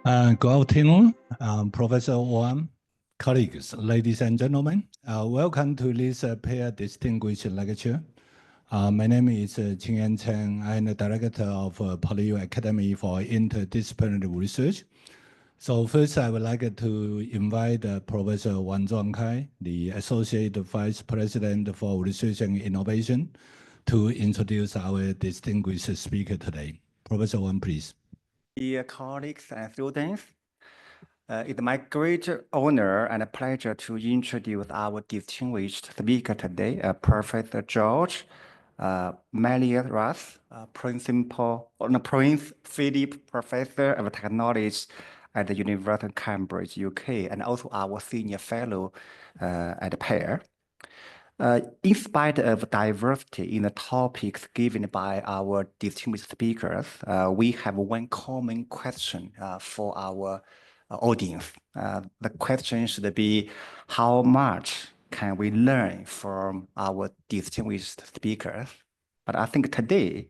Good afternoon, Professor Wang, colleagues, ladies and gentlemen. Welcome to this pair distinguished lecture. My name is Qingyan Chen. I'm the director of Poly Academy for Interdisciplinary Research. So first, I would like to invite Professor Wang Zhuangkai, the Associate Vice President for Research and Innovation, to introduce our distinguished speaker today. Professor Wang, please. Dear colleagues and students, it's my great honor and pleasure to introduce our distinguished speaker today, Professor George Malliaras, Prince Philip Professor of Technology at the University of Cambridge, UK, and also our senior fellow at PAIR. In spite of diversity in the topics given by our distinguished speakers, we have one common question for our audience. The question should be, how much can we learn from our distinguished speakers? But I think today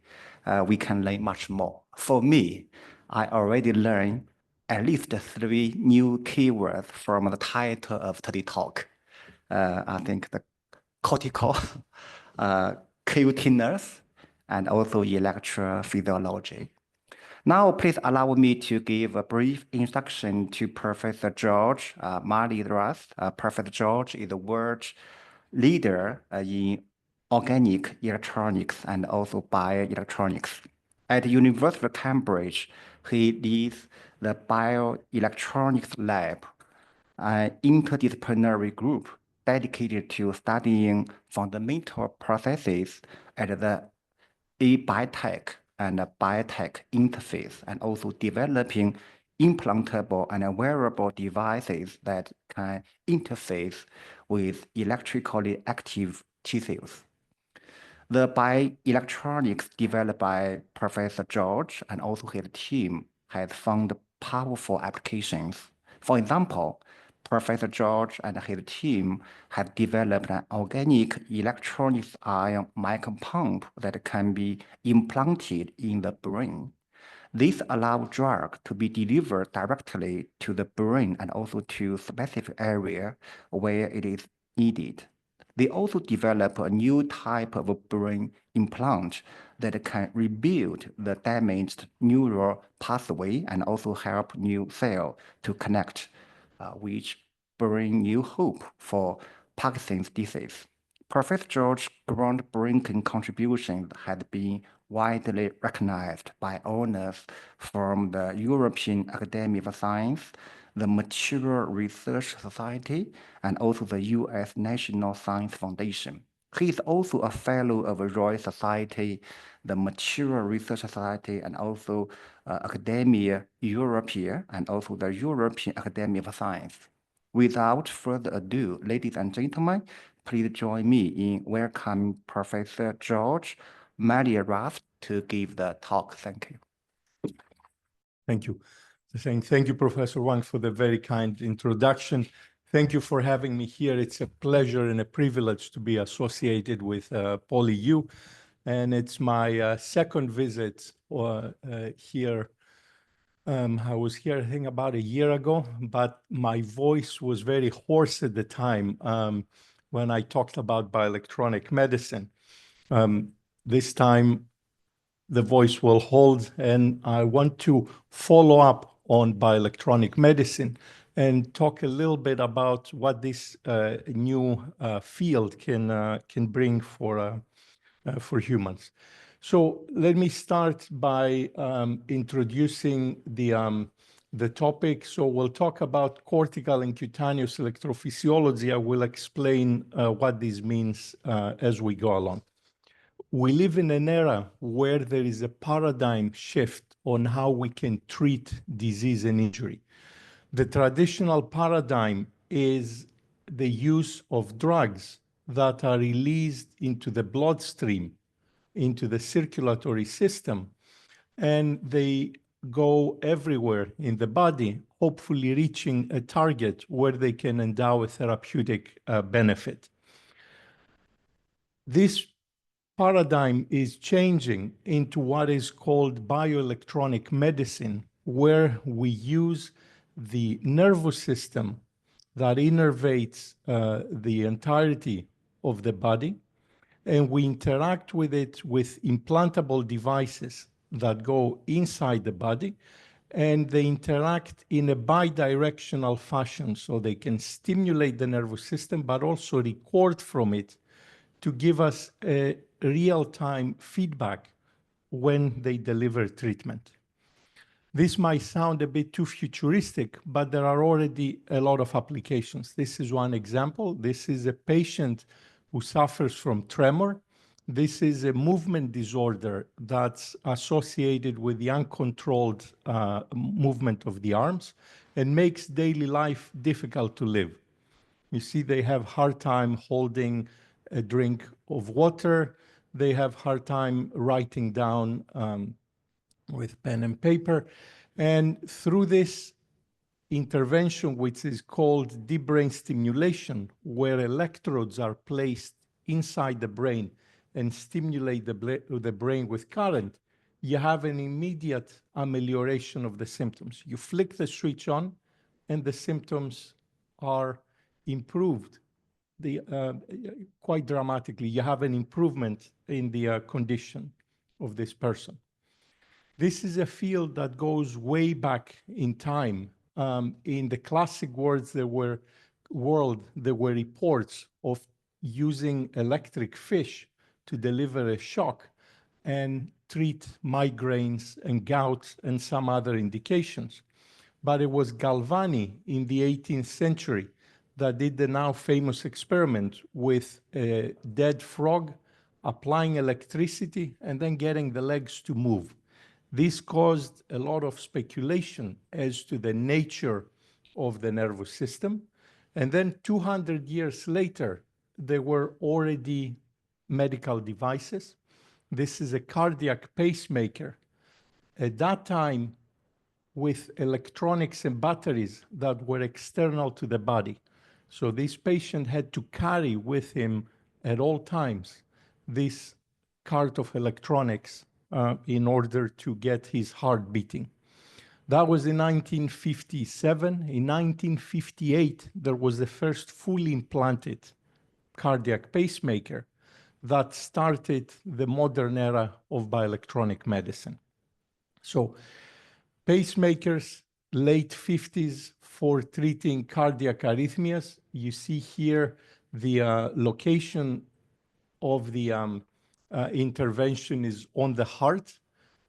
we can learn much more. For me, I already learned at least 3 new keywords from the title of today's talk. I think the cortical, cuteness, and also electrophysiology. Now, please allow me to give a brief introduction to Professor George Malliaras. Professor George is a world leader in organic electronics and also bioelectronics. At the University of Cambridge, he leads the bioelectronics lab, an interdisciplinary group dedicated to studying fundamental processes at the biotech and biotech interface, and also developing implantable and wearable devices that can interface with electrically active tissues. The bioelectronics developed by Professor George and also his team has found powerful applications. For example, Professor George and his team have developed an organic electronics ion micropump that can be implanted in the brain. This allows drug to be delivered directly to the brain and also to specific area where it is needed. They also develop a new type of brain implant that can rebuild the damaged neural pathway and also help new cells to connect, which bring new hope for Parkinson's disease. Professor George's groundbreaking contributions had been widely recognized by honors from the European Academy of Science, the Material Research Society, and also the U.S. National Science Foundation. He is also a fellow of the Royal Society, the Material Research Society, and also Academia Europaea, and also the European Academy of Science. Without further ado, ladies and gentlemen, please join me in welcoming Professor George Malliaras to give the talk. Thank you. Thank you. Thank you, Professor Wang, for the very kind introduction. Thank you for having me here. It's a pleasure and a privilege to be associated with PolyU, and it's my second visit here. I was here, I think, about a year ago, but my voice was very hoarse at the time when I talked about bioelectronic medicine. This time, the voice will hold, and I want to follow up on bioelectronic medicine and talk a little bit about what this new field can bring for humans. So let me start by introducing the topic. So we'll talk about cortical and cutaneous electrophysiology. I will explain what this means as we go along. We live in an era where there is a paradigm shift on how we can treat disease and injury. The traditional paradigm is the use of drugs that are released into the bloodstream, into the circulatory system, and they go everywhere in the body, hopefully reaching a target where they can endow a therapeutic benefit. This paradigm is changing into what is called bioelectronic medicine, where we use the nervous system that innervates the entirety of the body, and we interact with it with implantable devices that go inside the body, and they interact in a bidirectional fashion, so they can stimulate the nervous system, but also record from it to give us a real-time feedback when they deliver treatment. This might sound a bit too futuristic, but there are already a lot of applications. This is one example. This is a patient who suffers from tremor. This is a movement disorder that's associated with the uncontrolled movement of the arms and makes daily life difficult to live. You see, they have hard time holding a drink of water. They have hard time writing down with pen and paper. And through this intervention, which is called deep brain stimulation, where electrodes are placed inside the brain and stimulate the brain with current, you have an immediate amelioration of the symptoms. You flick the switch on and the symptoms are improved quite dramatically. You have an improvement in the condition of this person. This is a field that goes way back in time. In the classic world, there were reports of using electric fish to deliver a shock and treat migraines and gout and some other indications. But it was Galvani in the 18th century that did the now famous experiment with a dead frog, applying electricity and then getting the legs to move. This caused a lot of speculation as to the nature of the nervous system. And then 200 years later, there were already medical devices. This is a cardiac pacemaker. At that time, with electronics and batteries that were external to the body. So this patient had to carry with him at all times this cart of electronics in order to get his heart beating. That was in 1957. In 1958, there was the first fully implanted cardiac pacemaker that started the modern era of bioelectronic medicine. So pacemakers, late 50s for treating cardiac arrhythmias. You see here the location of the intervention is on the heart.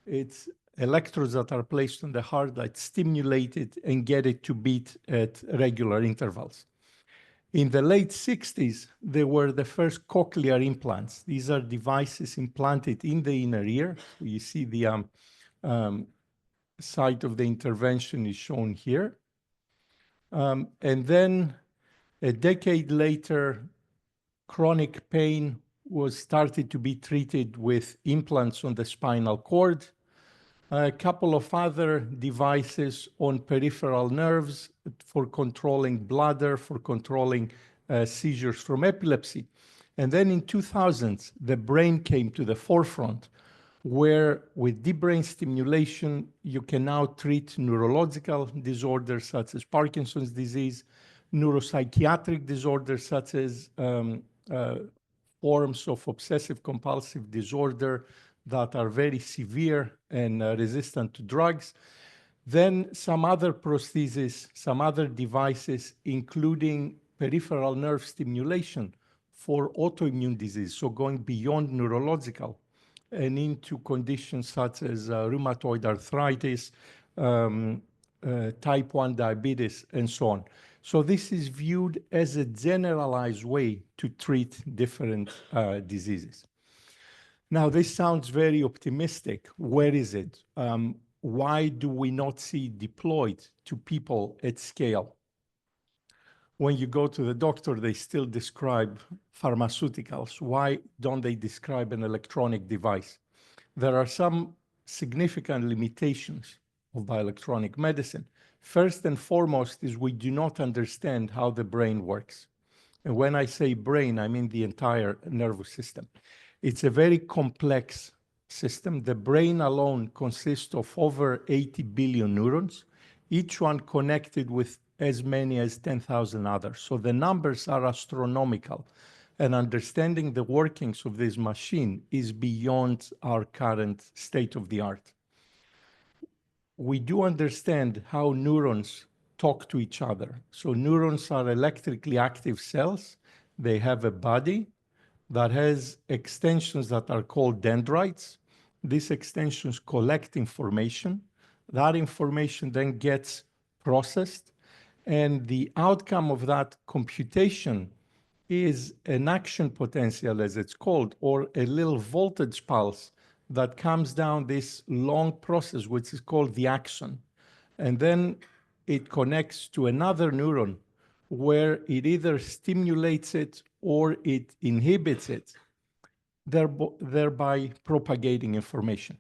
It's electrodes that are placed on the heart that stimulate it and get it to beat at regular intervals. In the late 60s, there were the first cochlear implants. These are devices implanted in the inner ear. You see the site of the intervention is shown here. And then a decade later, chronic pain was started to be treated with implants on the spinal cord. A couple of other devices on peripheral nerves for controlling bladder, for controlling seizures from epilepsy. And then in 2000s, the brain came to the forefront, where with deep brain stimulation, you can now treat neurological disorders such as Parkinson's disease, neuropsychiatric disorders such as forms of obsessive compulsive disorder that are very severe and resistant to drugs. Then some other prostheses, some other devices, including peripheral nerve stimulation for autoimmune disease, so going beyond neurological and into conditions such as rheumatoid arthritis, type 1 diabetes, and so on. So this is viewed as a generalized way to treat different diseases. Now, this sounds very optimistic. Where is it? Why do we not see deployed to people at scale? When you go to the doctor, they still describe pharmaceuticals. Why don't they describe an electronic device? There are some significant limitations of bioelectronic medicine. First and foremost is we do not understand how the brain works. And when I say brain, I mean the entire nervous system. It's a very complex system. The brain alone consists of over 80 billion neurons, each one connected with as many as 10,000 others. So the numbers are astronomical, and understanding the workings of this machine is beyond our current state of the art. We do understand how neurons talk to each other. So neurons are electrically active cells. They have a body that has extensions that are called dendrites. These extensions collect information. That information then gets processed, and the outcome of that computation is an action potential, as it's called, or a little voltage pulse that comes down this long process, which is called the axon. And then it connects to another neuron where it either stimulates it or it inhibits it, thereby propagating information.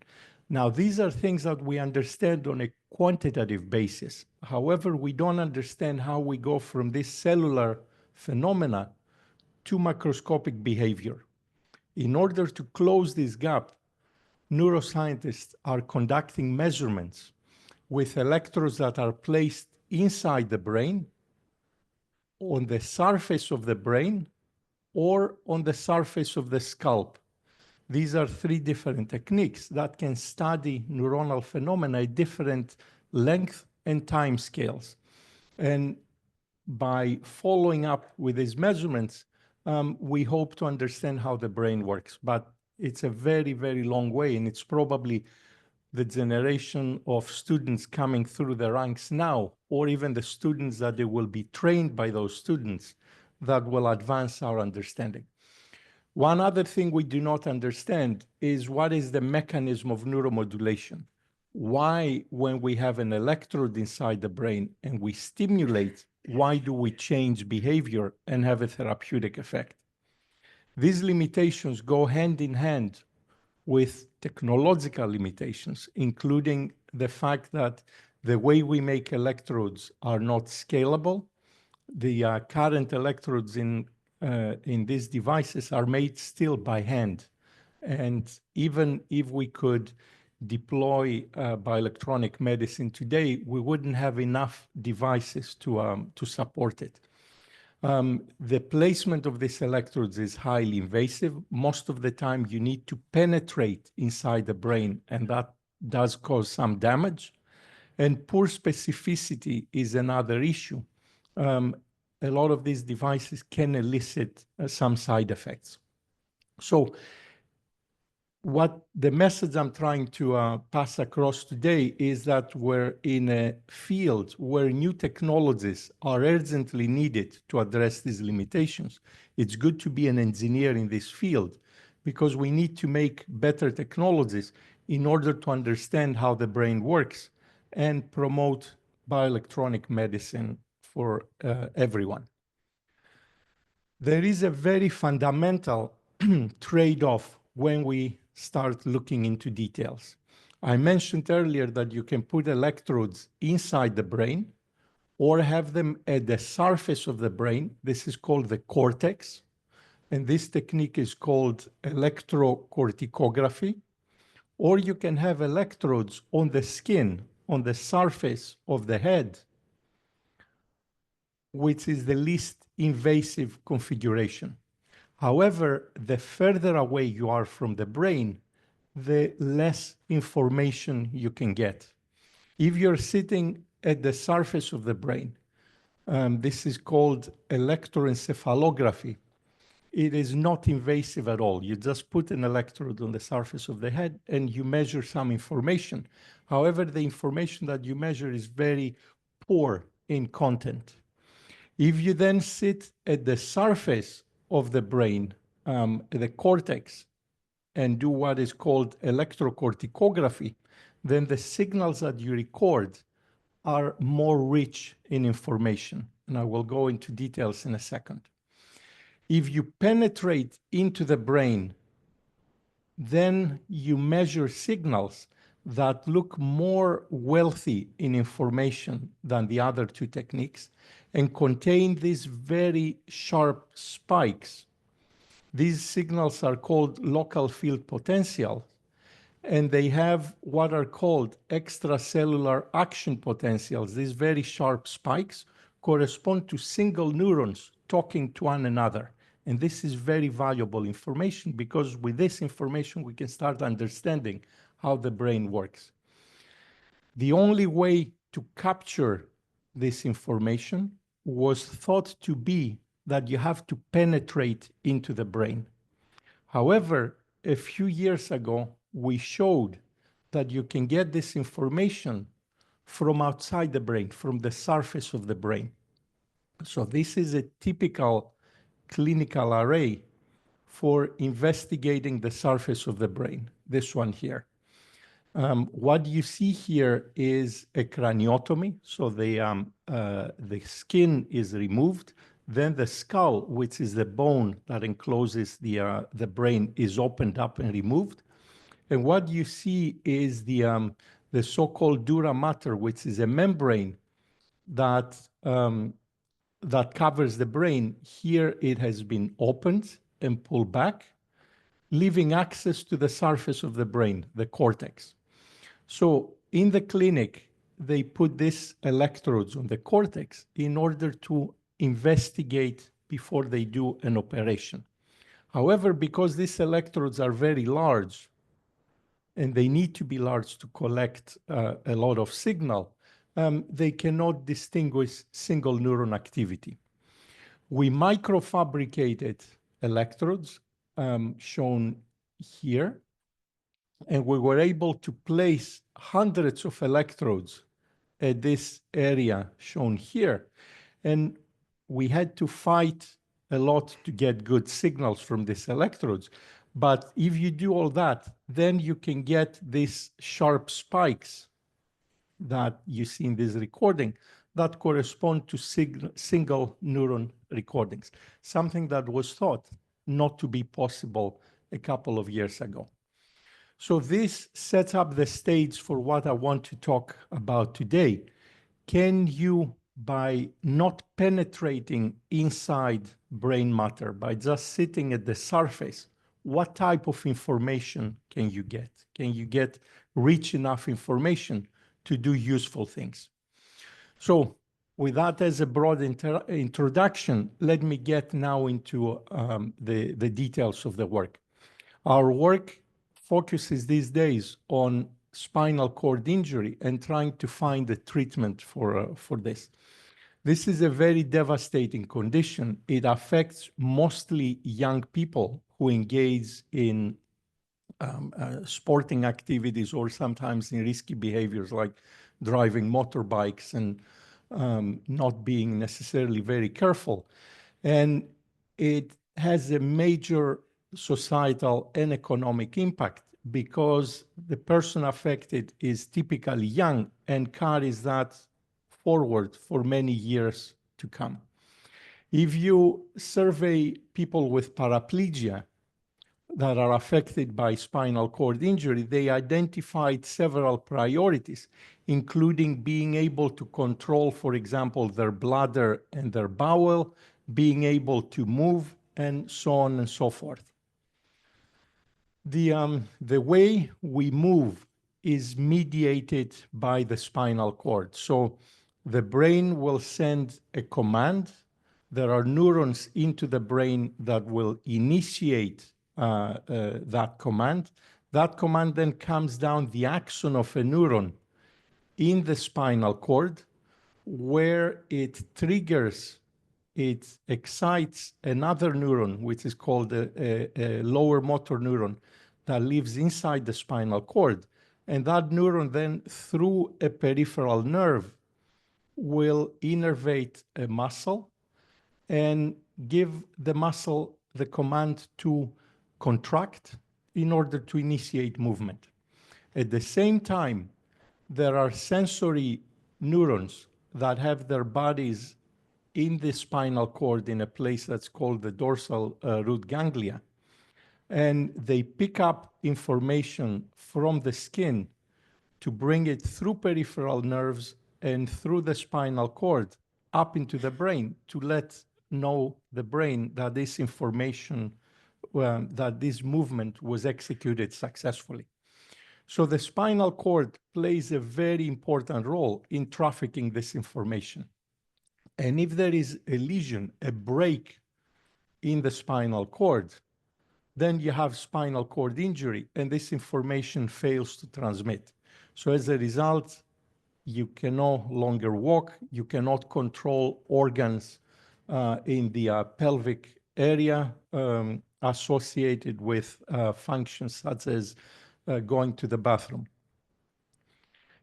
Now, these are things that we understand on a quantitative basis. However, we don't understand how we go from this cellular phenomena to macroscopic behavior. In order to close this gap, neuroscientists are conducting measurements with electrodes that are placed inside the brain, on the surface of the brain, or on the surface of the scalp. These are three different techniques that can study neuronal phenomena at different length and time scales. And by following up with these measurements, we hope to understand how the brain works. But it's a very, very long way, and it's probably the generation of students coming through the ranks now, or even the students that they will be trained by those students, that will advance our understanding. One other thing we do not understand is what is the mechanism of neuromodulation. Why, when we have an electrode inside the brain and we stimulate, why do we change behavior and have a therapeutic effect? These limitations go hand in hand with technological limitations, including the fact that the way we make electrodes are not scalable. The current electrodes in these devices are made still by hand. And even if we could deploy bioelectronic medicine today, we wouldn't have enough devices to support it. The placement of these electrodes is highly invasive. Most of the time, you need to penetrate inside the brain, and that does cause some damage. And poor specificity is another issue. A lot of these devices can elicit some side effects. So what the message I'm trying to pass across today is that we're in a field where new technologies are urgently needed to address these limitations. It's good to be an engineer in this field because we need to make better technologies in order to understand how the brain works and promote bioelectronic medicine for everyone. There is a very fundamental trade-off when we start looking into details. I mentioned earlier that you can put electrodes inside the brain or have them at the surface of the brain. This is called the cortex, and this technique is called electrocorticography. Or you can have electrodes on the skin, on the surface of the head, which is the least invasive configuration. However, the further away you are from the brain, the less information you can get. If you're sitting at the surface of the brain, this is called electroencephalography. It is not invasive at all. You just put an electrode on the surface of the head and you measure some information. However, the information that you measure is very poor in content. If you then sit at the surface of the brain, the cortex, and do what is called electrocorticography, then the signals that you record are more rich in information. And I will go into details in a second. If you penetrate into the brain, then you measure signals that look more wealthy in information than the other two techniques and contain these very sharp spikes. These signals are called local field potential, and they have what are called extracellular action potentials. These very sharp spikes correspond to single neurons talking to one another. And this is very valuable information because with this information, we can start understanding how the brain works. The only way to capture this information was thought to be that you have to penetrate into the brain. However, a few years ago, we showed that you can get this information from outside the brain, from the surface of the brain. So this is a typical clinical array for investigating the surface of the brain, this one here. What you see here is a craniotomy. So the skin is removed. Then the skull, which is the bone that encloses the brain, is opened up and removed. And what you see is the so-called dura mater, which is a membrane that covers the brain. Here it has been opened and pulled back, leaving access to the surface of the brain, the cortex. So in the clinic, they put these electrodes on the cortex in order to investigate before they do an operation. However, because these electrodes are very large, and they need to be large to collect a lot of signal, they cannot distinguish single neuron activity. We microfabricated electrodes shown here, and we were able to place hundreds of electrodes at this area shown here. And we had to fight a lot to get good signals from these electrodes. But if you do all that, then you can get these sharp spikes that you see in this recording that correspond to single neuron recordings, something that was thought not to be possible a couple of years ago. So this sets up the stage for what I want to talk about today. Can you, by not penetrating inside brain matter, by just sitting at the surface, what type of information can you get? Can you get rich enough information to do useful things? So with that as a broad introduction, let me get now into the details of the work. Our work focuses these days on spinal cord injury and trying to find a treatment for this. This is a very devastating condition. It affects mostly young people who engage in sporting activities or sometimes in risky behaviors like driving motorbikes and not being necessarily very careful. And it has a major societal and economic impact because the person affected is typically young and carries that forward for many years to come. If you survey people with paraplegia that are affected by spinal cord injury, they identified several priorities, including being able to control, for example, their bladder and their bowel, being able to move, and so on and so forth. The way we move is mediated by the spinal cord. So the brain will send a command. There are neurons into the brain that will initiate that command. That command then comes down the axon of a neuron in the spinal cord where it triggers, it excites another neuron, which is called a lower motor neuron that lives inside the spinal cord. And that neuron then, through a peripheral nerve, will innervate a muscle and give the muscle the command to contract in order to initiate movement. At the same time, there are sensory neurons that have their bodies in the spinal cord in a place that's called the dorsal root ganglia. And they pick up information from the skin to bring it through peripheral nerves and through the spinal cord up into the brain to let know the brain that this information, that this movement was executed successfully. So the spinal cord plays a very important role in trafficking this information. And if there is a lesion, a break in the spinal cord, then you have spinal cord injury, and this information fails to transmit. So as a result, you can no longer walk, you cannot control organs in the pelvic area associated with functions such as going to the bathroom.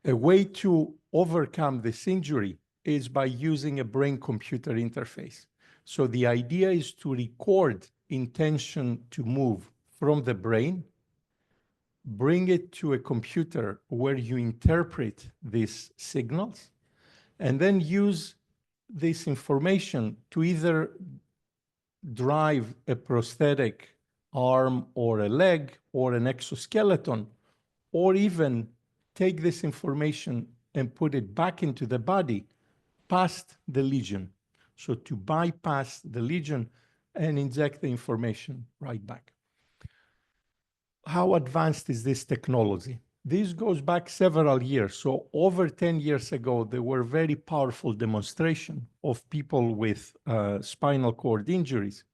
A way to overcome this injury is by using a brain-computer interface. So the idea is to record intention to move from the brain, bring it to a computer where you interpret these signals, and then use this information to either drive a prosthetic arm or a leg or an exoskeleton, or even take this information and put it back into the body past the lesion. So to bypass the lesion and inject the information right back. How advanced is this technology? This goes back several years. So over 10 years ago, there were very powerful demonstrations of people with spinal cord injuries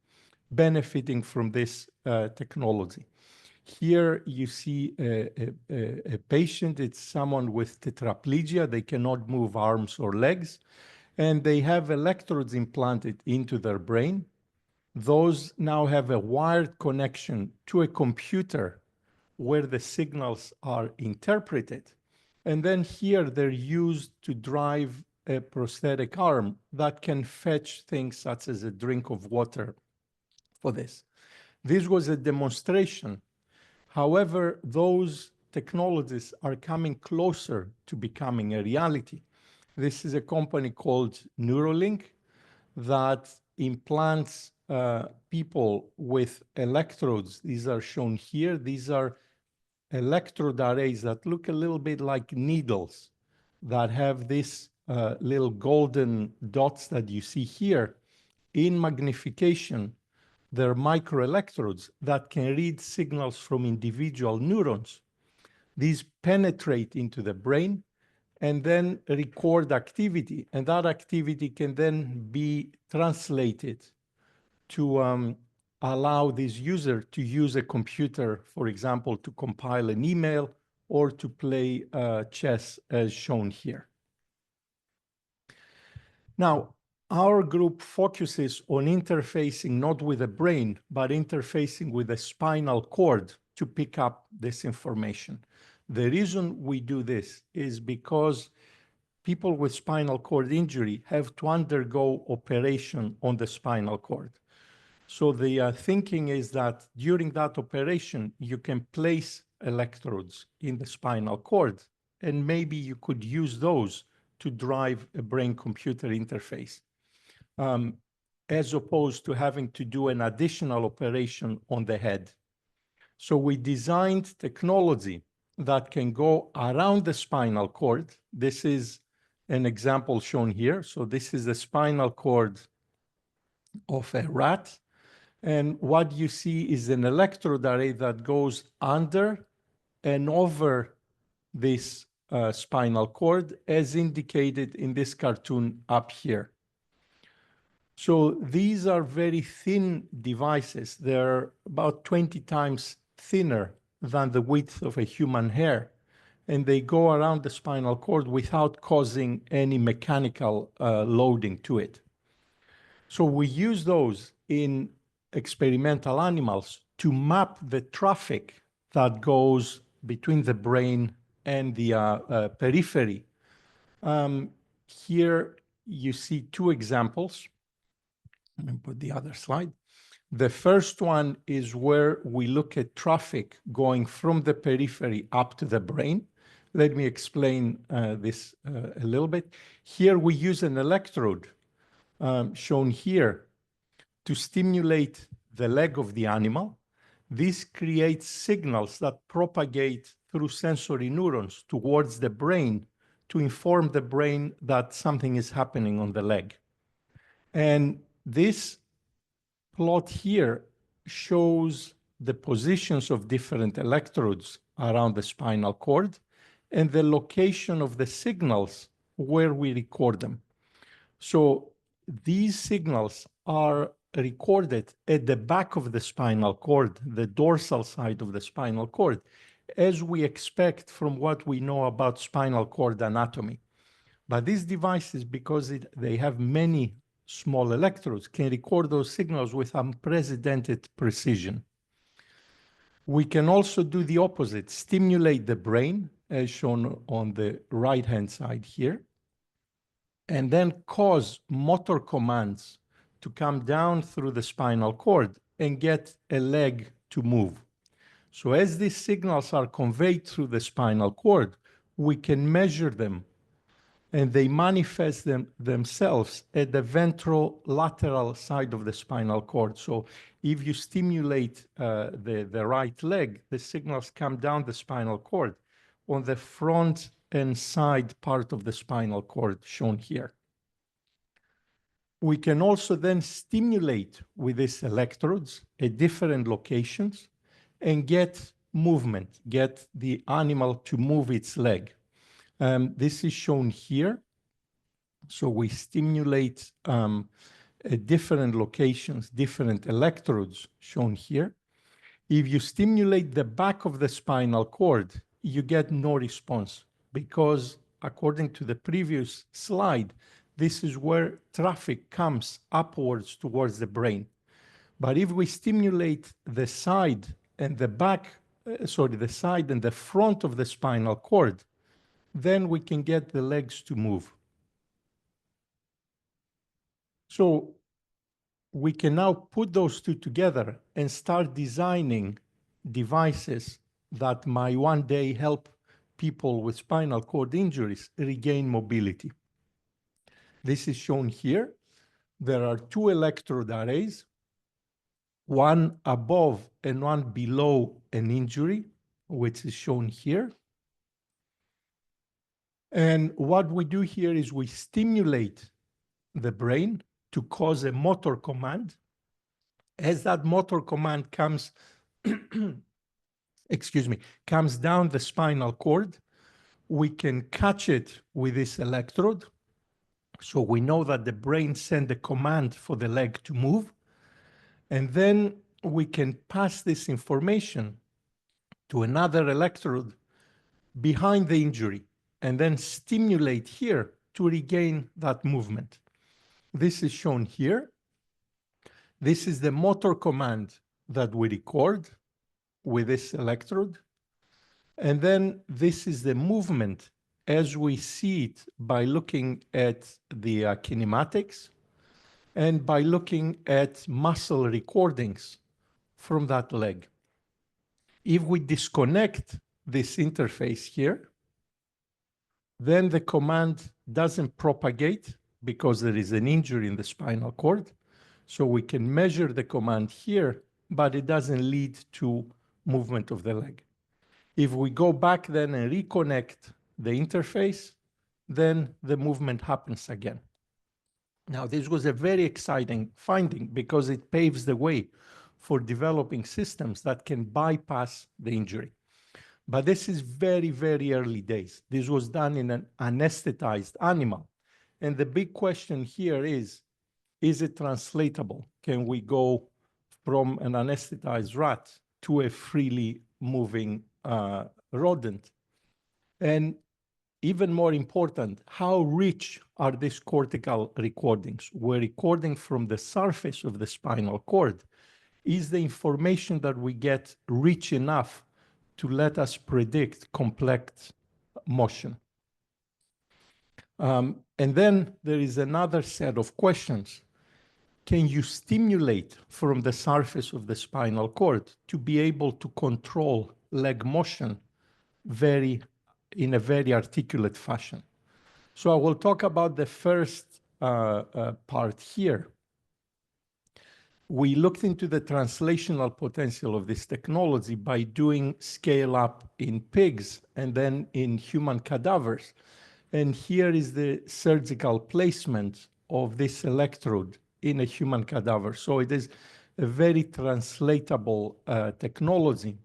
benefiting from this technology. Here you see a patient, it's someone with tetraplegia, they cannot move arms or legs, and they have electrodes implanted into their brain. Those now have a wired connection to a computer where the signals are interpreted. And then here they're used to drive a prosthetic arm that can fetch things such as a drink of water for this. This was a demonstration. However, those technologies are coming closer to becoming a reality. This is a company called Neuralink that implants people with electrodes. These are shown here. These are electrode arrays that look a little bit like needles that have these little golden dots that you see here. In magnification, they're microelectrodes that can read signals from individual neurons. These penetrate into the brain and then record activity, and that activity can then be translated to allow this user to use a computer, for example, to compile an email or to play chess as shown here. Now, our group focuses on interfacing not with the brain, but interfacing with the spinal cord to pick up this information. The reason we do this is because people with spinal cord injury have to undergo operation on the spinal cord. So the thinking is that during that operation, you can place electrodes in the spinal cord, and maybe you could use those to drive a brain-computer interface, as opposed to having to do an additional operation on the head. So we designed technology that can go around the spinal cord. This is an example shown here. So this is the spinal cord of a rat. And what you see is an electrode array that goes under and over this spinal cord, as indicated in this cartoon up here. So these are very thin devices. They're about 20 times thinner than the width of a human hair. And they go around the spinal cord without causing any mechanical loading to it. So we use those in experimental animals to map the traffic that goes between the brain and the periphery. Here you see two examples. Let me put the other slide. The first one is where we look at traffic going from the periphery up to the brain. Let me explain this a little bit. Here we use an electrode shown here to stimulate the leg of the animal. This creates signals that propagate through sensory neurons towards the brain to inform the brain that something is happening on the leg. And this plot here shows the positions of different electrodes around the spinal cord and the location of the signals where we record them. So these signals are recorded at the back of the spinal cord, the dorsal side of the spinal cord, as we expect from what we know about spinal cord anatomy. But these devices, because they have many small electrodes, can record those signals with unprecedented precision. We can also do the opposite, stimulate the brain, as shown on the right-hand side here, and then cause motor commands to come down through the spinal cord and get a leg to move. So as these signals are conveyed through the spinal cord, we can measure them, and they manifest themselves at the ventrolateral side of the spinal cord. So if you stimulate the right leg, the signals come down the spinal cord on the front and side part of the spinal cord shown here. We can also then stimulate with these electrodes at different locations and get movement, get the animal to move its leg. This is shown here. So we stimulate at different locations, different electrodes shown here. If you stimulate the back of the spinal cord, you get no response because according to the previous slide, this is where traffic comes upwards towards the brain. But if we stimulate the side and the back, the side and the front of the spinal cord, then we can get the legs to move. So we can now put those two together and start designing devices that might one day help people with spinal cord injuries regain mobility. This is shown here. There are two electrode arrays, one above and one below an injury, which is shown here. And what we do here is we stimulate the brain to cause a motor command. As that motor command comes, comes down the spinal cord, we can catch it with this electrode. So we know that the brain sent a command for the leg to move. And then we can pass this information to another electrode behind the injury and then stimulate here to regain that movement. This is shown here. This is the motor command that we record with this electrode. And then this is the movement as we see it by looking at the kinematics and by looking at muscle recordings from that leg. If we disconnect this interface here, then the command doesn't propagate because there is an injury in the spinal cord. So we can measure the command here, but it doesn't lead to movement of the leg. If we go back then and reconnect the interface, then the movement happens again. Now, this was a very exciting finding because it paves the way for developing systems that can bypass the injury. But this is very, very early days. This was done in an anesthetized animal. And the big question here is it translatable? Can we go from an anesthetized rat to a freely moving rodent? And even more important, how rich are these cortical recordings? We're recording from the surface of the spinal cord. Is the information that we get rich enough to let us predict complex motion? And then there is another set of questions. Can you stimulate from the surface of the spinal cord to be able to control leg motion in a very articulate fashion? So I will talk about the first part here. We looked into the translational potential of this technology by doing scale up in pigs and then in human cadavers. And here is the surgical placement of this electrode in a human cadaver. So it is a very translatable technology.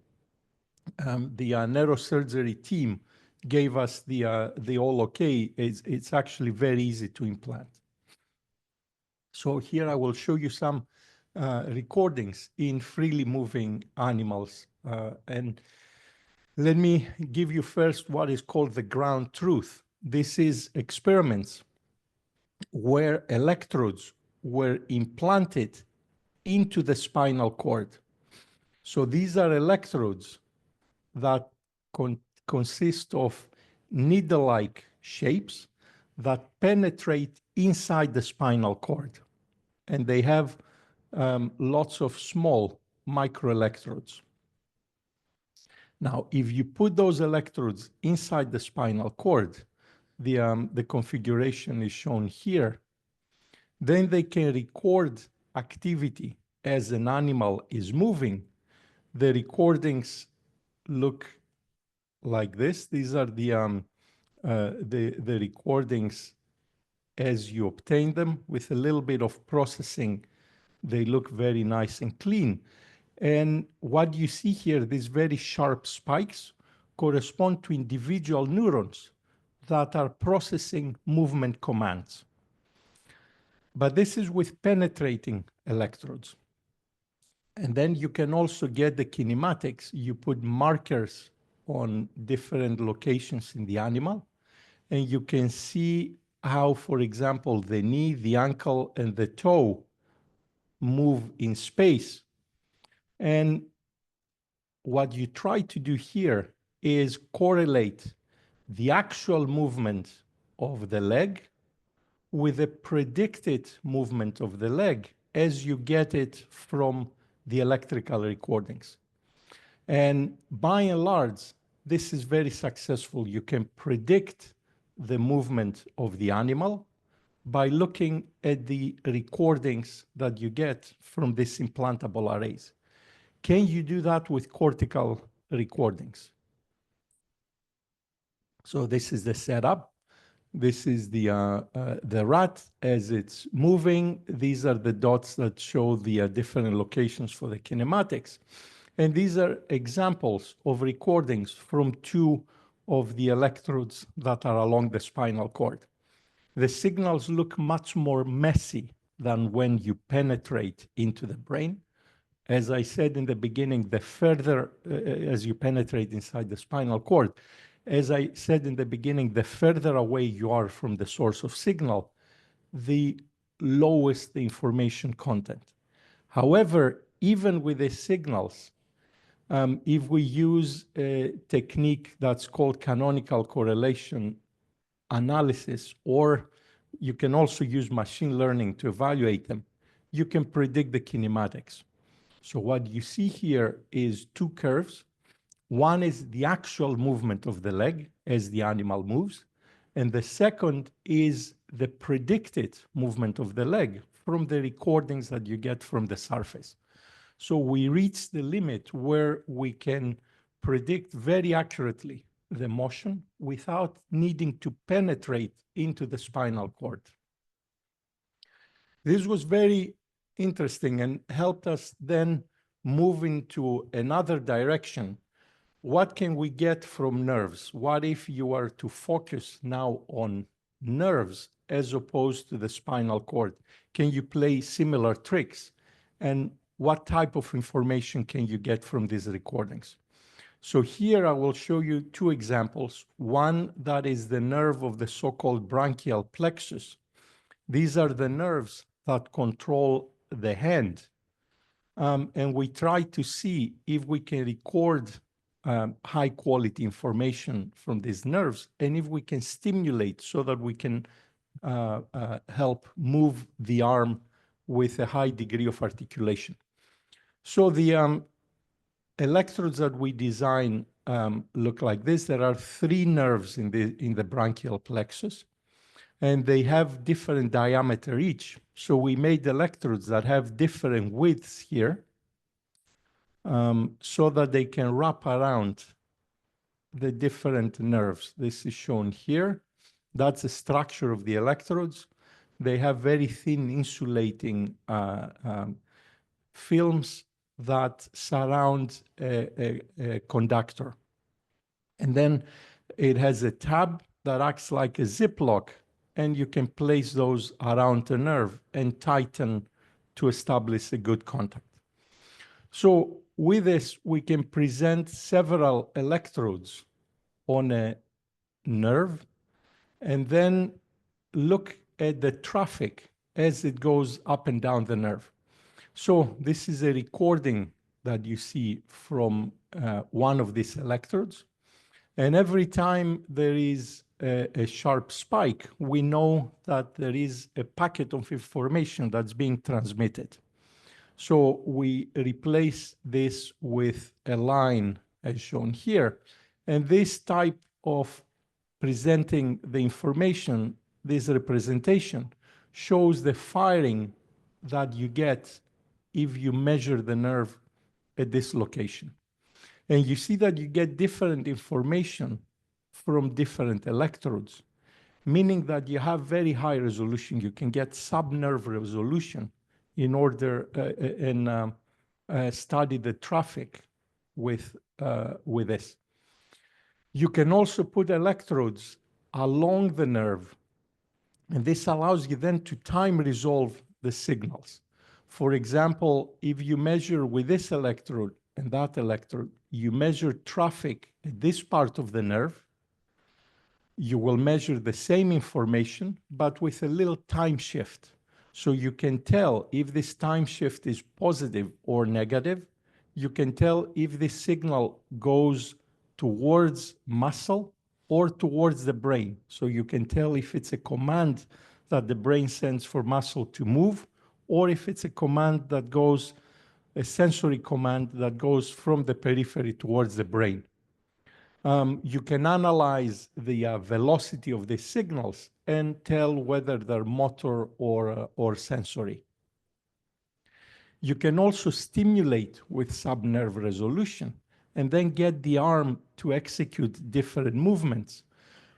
the neurosurgery team gave us the all okay. It's actually very easy to implant. So here I will show you some recordings in freely moving animals. And let me give you first what is called the ground truth. This is experiments where electrodes were implanted into the spinal cord. So these are electrodes that consist of needle-like shapes that penetrate inside the spinal cord. And they have lots of small microelectrodes. Now, if you put those electrodes inside the spinal cord, the configuration is shown here, then they can record activity as an animal is moving. The recordings look like this. These are the recordings as you obtain them. With a little bit of processing, they look very nice and clean. And what you see here, these very sharp spikes, correspond to individual neurons that are processing movement commands. But this is with penetrating electrodes. And then you can also get the kinematics. You put markers on different locations in the animal, and you can see how, for example, the knee, the ankle, and the toe move in space. And what you try to do here is correlate the actual movement of the leg with the predicted movement of the leg as you get it from the electrical recordings. And by and large, this is very successful. You can predict the movement of the animal by looking at the recordings that you get from these implantable arrays. Can you do that with cortical recordings? So this is the setup. This is the rat as it's moving. These are the dots that show the different locations for the kinematics. And these are examples of recordings from two of the electrodes that are along the spinal cord. The signals look much more messy than when you penetrate into the brain. As I said in the beginning, the further as you penetrate inside the spinal cord, as I said in the beginning, the further away you are from the source of signal, the lowest the information content. However, even with the signals, if we use a technique that's called canonical correlation analysis, or you can also use machine learning to evaluate them, you can predict the kinematics. So what you see here is two curves. One is the actual movement of the leg as the animal moves, and the second is the predicted movement of the leg from the recordings that you get from the surface. So we reach the limit where we can predict very accurately the motion without needing to penetrate into the spinal cord. This was very interesting and helped us then move into another direction. What can we get from nerves? What if you are to focus now on nerves as opposed to the spinal cord? Can you play similar tricks? And what type of information can you get from these recordings? So here I will show you two examples. One that is the nerve of the so-called branchial plexus. These are the nerves that control the hand. And we try to see if we can record high quality information from these nerves, and if we can stimulate so that we can help move the arm with a high degree of articulation. So the electrodes that we design look like this. There are three nerves in the branchial plexus, and they have different diameter each. So we made electrodes that have different widths here, so that they can wrap around the different nerves. This is shown here. That's the structure of the electrodes. They have very thin insulating films that surround a conductor. And then it has a tab that acts like a zip lock, and you can place those around the nerve and tighten to establish a good contact. So with this, we can present several electrodes on a nerve and then look at the traffic as it goes up and down the nerve. So this is a recording that you see from one of these electrodes. And every time there is a sharp spike, we know that there is a packet of information that's being transmitted. So we replace this with a line as shown here. And this type of presenting the information, this representation, shows the firing that you get if you measure the nerve at this location. And you see that you get different information from different electrodes, meaning that you have very high resolution. You can get sub-nerve resolution in order and study the traffic with this. You can also put electrodes along the nerve, and this allows you then to time resolve the signals. For example, if you measure with this electrode and that electrode, you measure traffic at this part of the nerve, you will measure the same information, but with a little time shift. So you can tell if this time shift is positive or negative. You can tell if this signal goes towards muscle or towards the brain. So you can tell if it's a command that the brain sends for muscle to move, or if it's a command that goes, a sensory command that goes from the periphery towards the brain. You can analyze the velocity of these signals and tell whether they're motor or sensory. You can also stimulate with sub-nerve resolution and then get the arm to execute different movements.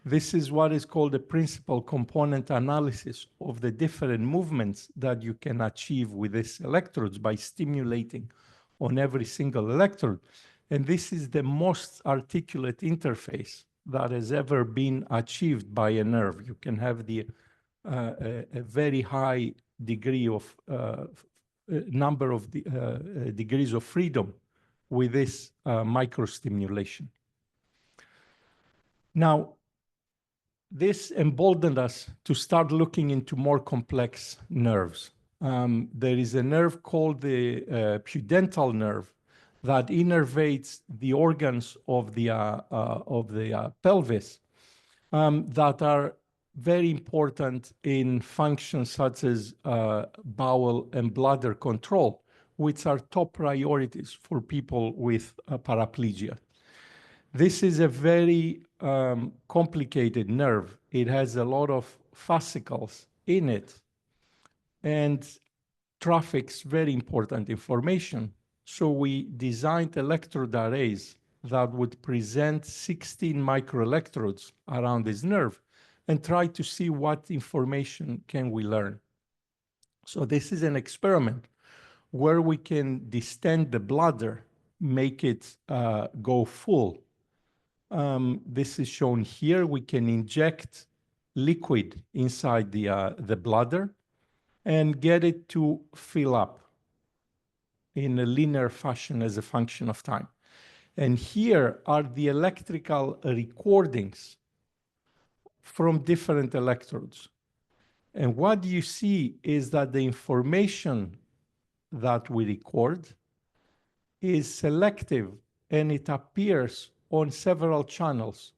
This is what is called the principal component analysis of the different movements that you can achieve with these electrodes by stimulating on every single electrode. And this is the most articulate interface that has ever been achieved by a nerve. You can have a very high degree of number of degrees of freedom with this microstimulation. Now, this emboldened us to start looking into more complex nerves. There is a nerve called the pudendal nerve that innervates the organs of the pelvis that are very important in functions such as bowel and bladder control, which are top priorities for people with paraplegia. This is a very complicated nerve. It has a lot of fascicles in it and traffics very important information. So we designed electrode arrays that would present 16 microelectrodes around this nerve and try to see what information can we learn. So this is an experiment where we can distend the bladder, make it go full. This is shown here. We can inject liquid inside the bladder and get it to fill up in a linear fashion as a function of time. And here are the electrical recordings from different electrodes. And what you see is that the information that we record is selective and it appears on several channels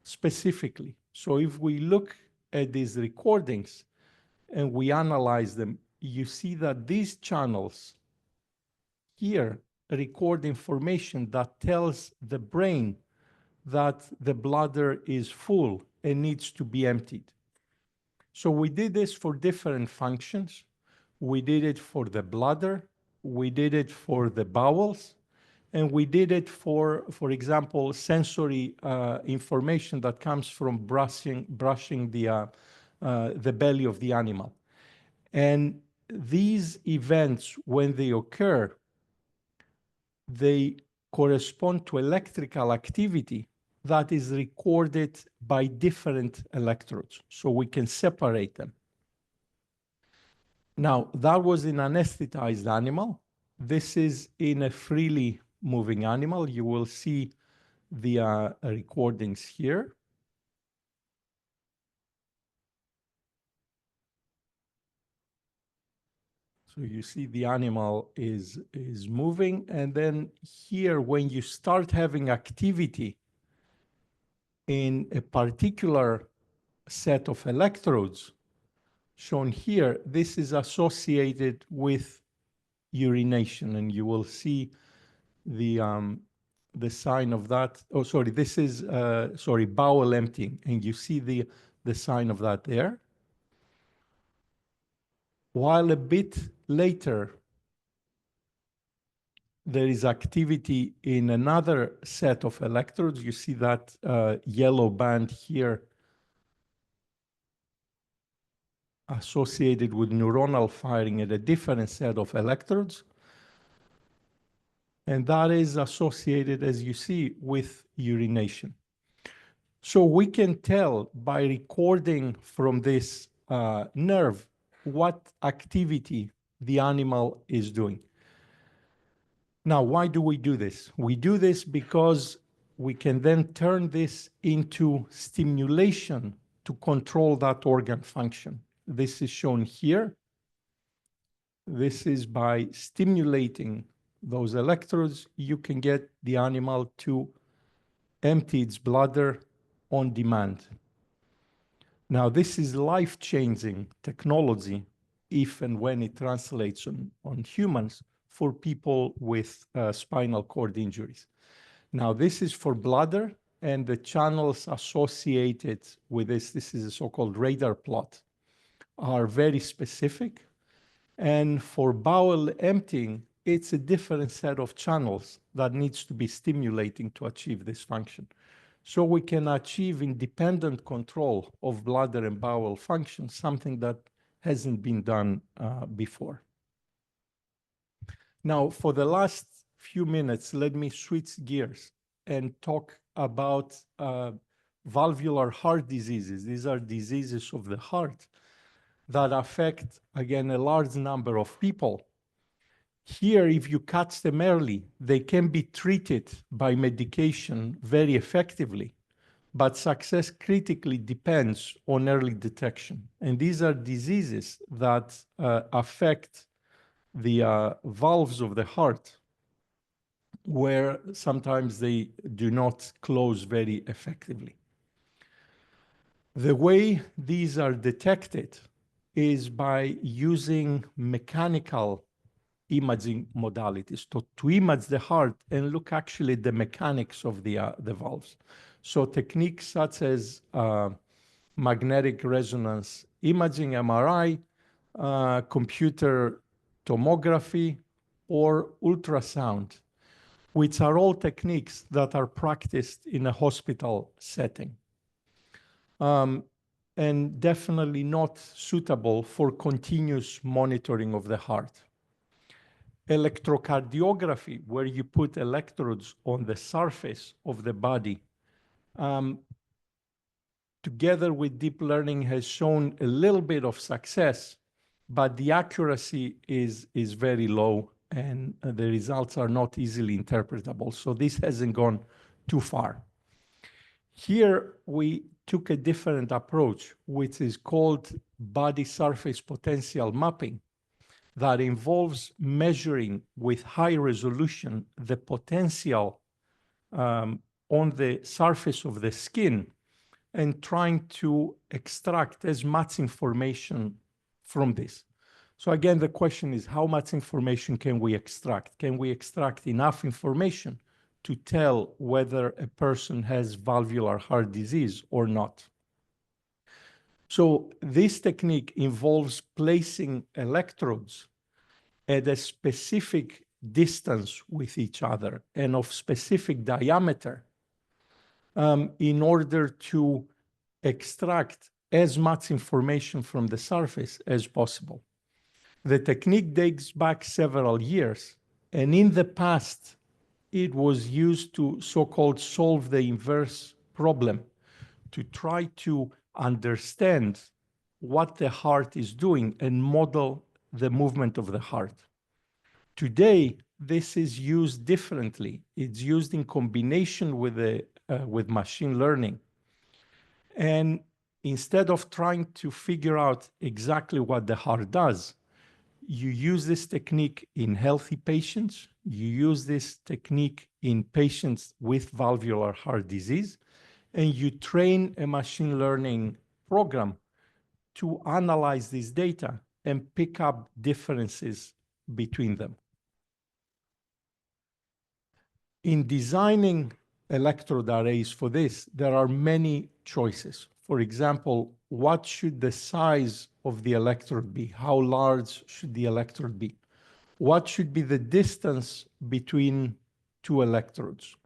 specifically. So if we look at these recordings and we analyze them, you see that these channels here record information that tells the brain that the bladder is full and needs to be emptied. So we did this for different functions. We did it for the bladder, we did it for the bowels, and we did it for example, sensory information that comes from brushing the belly of the animal. And these events, when they occur, they correspond to electrical activity that is recorded by different electrodes, so we can separate them. Now, that was in an anesthetized animal. This is in a freely moving animal. You will see the recordings here. So you see the animal is moving, and then here, when you start having activity in a particular set of electrodes, shown here, this is associated with urination, and you will see the sign of that. Oh, sorry, this is, bowel emptying, and you see the sign of that there. While a bit later, there is activity in another set of electrodes. You see that yellow band here associated with neuronal firing at a different set of electrodes. And that is associated, as you see, with urination. So we can tell by recording from this nerve what activity the animal is doing. Now, why do we do this? We do this because we can then turn this into stimulation to control that organ function. This is shown here. This is by stimulating those electrodes, you can get the animal to empty its bladder on demand. Now, this is life-changing technology if and when it translates on humans for people with spinal cord injuries. Now, this is for bladder, and the channels associated with this is a so-called radar plot, are very specific. And for bowel emptying, it's a different set of channels that needs to be stimulating to achieve this function. So we can achieve independent control of bladder and bowel function, something that hasn't been done before. Now, for the last few minutes, let me switch gears and talk about valvular heart diseases. These are diseases of the heart that affect, again, a large number of people. Here, if you catch them early, they can be treated by medication very effectively, but success critically depends on early detection. And these are diseases that affect the valves of the heart, where sometimes they do not close very effectively. The way these are detected is by using mechanical imaging modalities to image the heart and look actually at the mechanics of the valves. So techniques such as magnetic resonance imaging, MRI, computer tomography, or ultrasound, which are all techniques that are practiced in a hospital setting. And definitely not suitable for continuous monitoring of the heart. Electrocardiography, where you put electrodes on the surface of the body, together with deep learning, has shown a little bit of success, but the accuracy is very low, and the results are not easily interpretable. So this hasn't gone too far. Here, we took a different approach, which is called body surface potential mapping, that involves measuring with high resolution the potential on the surface of the skin and trying to extract as much information from this. So again, the question is, how much information can we extract? Can we extract enough information to tell whether a person has valvular heart disease or not? So this technique involves placing electrodes at a specific distance with each other and of specific diameter in order to extract as much information from the surface as possible. The technique dates back several years, and in the past, it was used to so-called solve the inverse problem, to try to understand what the heart is doing and model the movement of the heart. Today, this is used differently. It's used in combination with machine learning. And instead of trying to figure out exactly what the heart does, you use this technique in healthy patients, you use this technique in patients with valvular heart disease, and you train a machine learning program to analyze this data and pick up differences between them. In designing electrode arrays for this, there are many choices. For example, what should the size of the electrode be? How large should the electrode be? What should be the distance between two electrodes?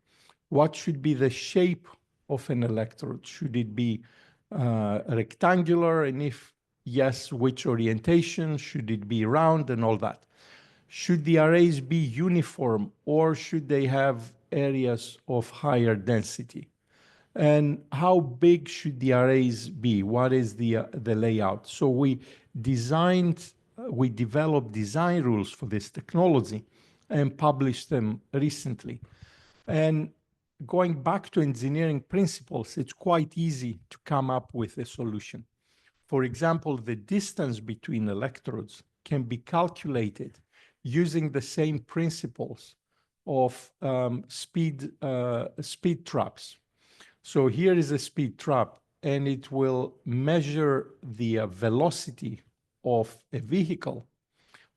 What should be the shape of an electrode? Should it be rectangular? And if yes, which orientation? Should it be round and all that? Should the arrays be uniform or should they have areas of higher density? And how big should the arrays be? What is the layout? So we developed design rules for this technology and published them recently. And going back to engineering principles, it's quite easy to come up with a solution. For example, the distance between electrodes can be calculated using the same principles of speed traps. So here is a speed trap, and it will measure the velocity of a vehicle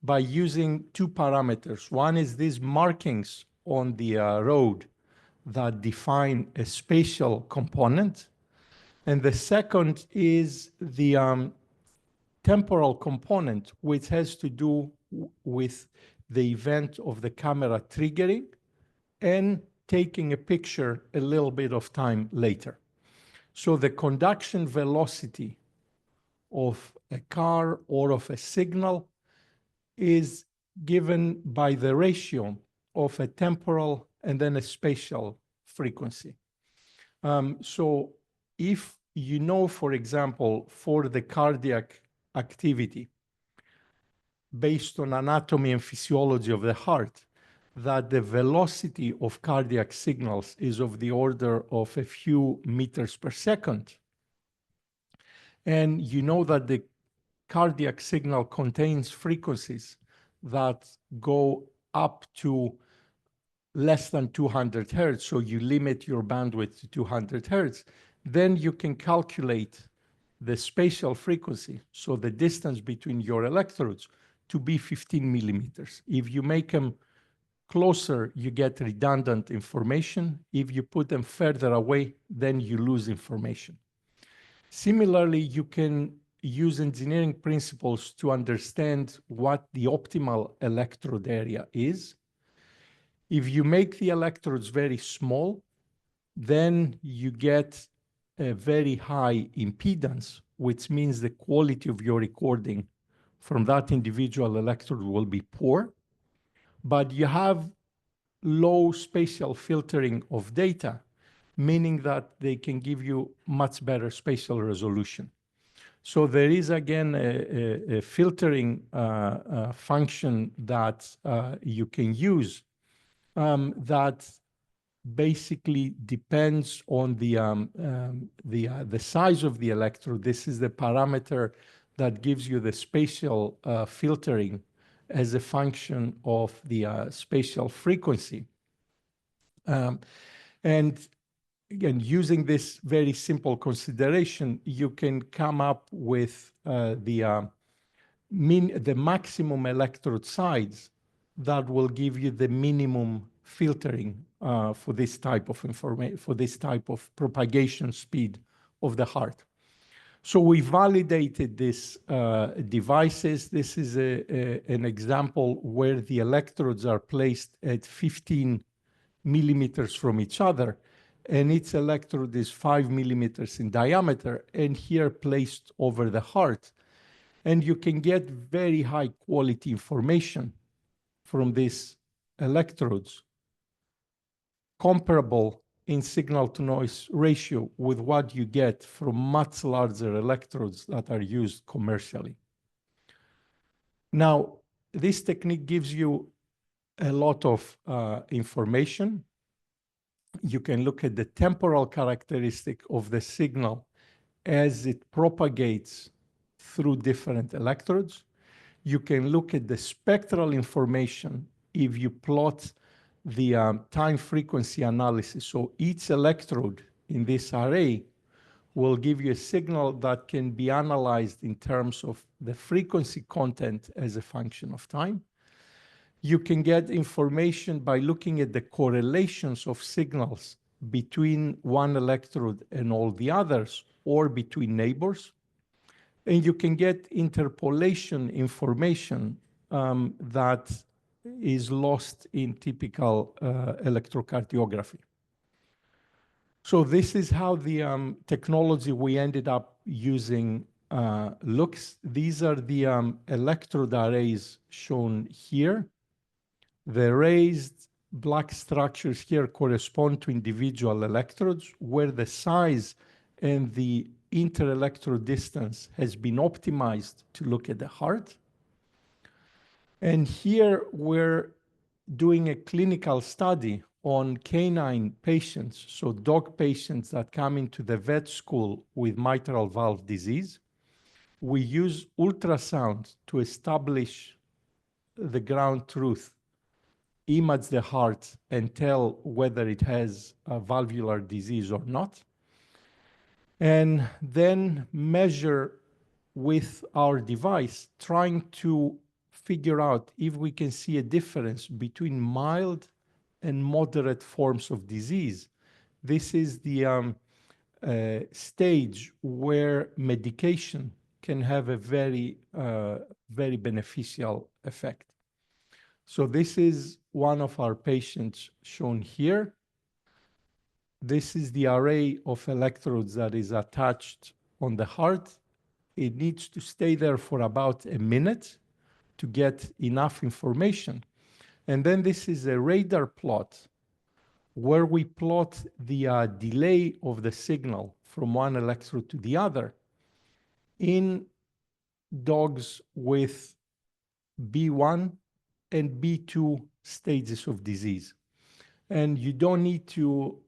by using two parameters. One is these markings on the road that define a spatial component, and the second is the temporal component, which has to do with the event of the camera triggering and taking a picture a little bit of time later. So the conduction velocity of a car or of a signal is given by the ratio of a temporal and then a spatial frequency. So if you know, for example, for the cardiac activity, based on anatomy and physiology of the heart, that the velocity of cardiac signals is of the order of a few meters per second. And you know that the cardiac signal contains frequencies that go up to less than 200 hertz, so you limit your bandwidth to 200 hertz, then you can calculate the spatial frequency, so the distance between your electrodes, to be 15 millimeters. If you make them closer, you get redundant information. If you put them further away, then you lose information. Similarly, you can use engineering principles to understand what the optimal electrode area is. If you make the electrodes very small, then you get a very high impedance, which means the quality of your recording from that individual electrode will be poor. But you have low spatial filtering of data, meaning that they can give you much better spatial resolution. So there is, again, a filtering function that you can use that basically depends on the size of the electrode. This is the parameter that gives you the spatial filtering as a function of the spatial frequency. And again, using this very simple consideration, you can come up with the maximum electrode size that will give you the minimum filtering for this type of information, for this type of propagation speed of the heart. So we validated these devices. This is an example where the electrodes are placed at 15 millimeters from each other, and each electrode is 5 millimeters in diameter, and here placed over the heart. And you can get very high quality information from these electrodes comparable in signal-to-noise ratio with what you get from much larger electrodes that are used commercially. Now, this technique gives you a lot of information. You can look at the temporal characteristic of the signal as it propagates through different electrodes. You can look at the spectral information if you plot the time frequency analysis. So each electrode in this array will give you a signal that can be analyzed in terms of the frequency content as a function of time. You can get information by looking at the correlations of signals between one electrode and all the others, or between neighbors. And you can get interpolation information that is lost in typical electrocardiography. So this is how the technology we ended up using looks. These are the electrode arrays shown here. The raised black structures here correspond to individual electrodes, where the size and the inter-electrode distance has been optimized to look at the heart. And here we're doing a clinical study on canine patients, so dog patients that come into the vet school with mitral valve disease. We use ultrasound to establish the ground truth, image the heart, and tell whether it has a valvular disease or not, and then measure with our device, trying to figure out if we can see a difference between mild and moderate forms of disease. This is the stage where medication can have a very, very beneficial effect. So this is one of our patients shown here. This is the array of electrodes that is attached on the heart. It needs to stay there for about a minute to get enough information. And then this is a radar plot where we plot the delay of the signal from one electrode to the other in dogs with B1 and B2 stages of disease. And you don't need to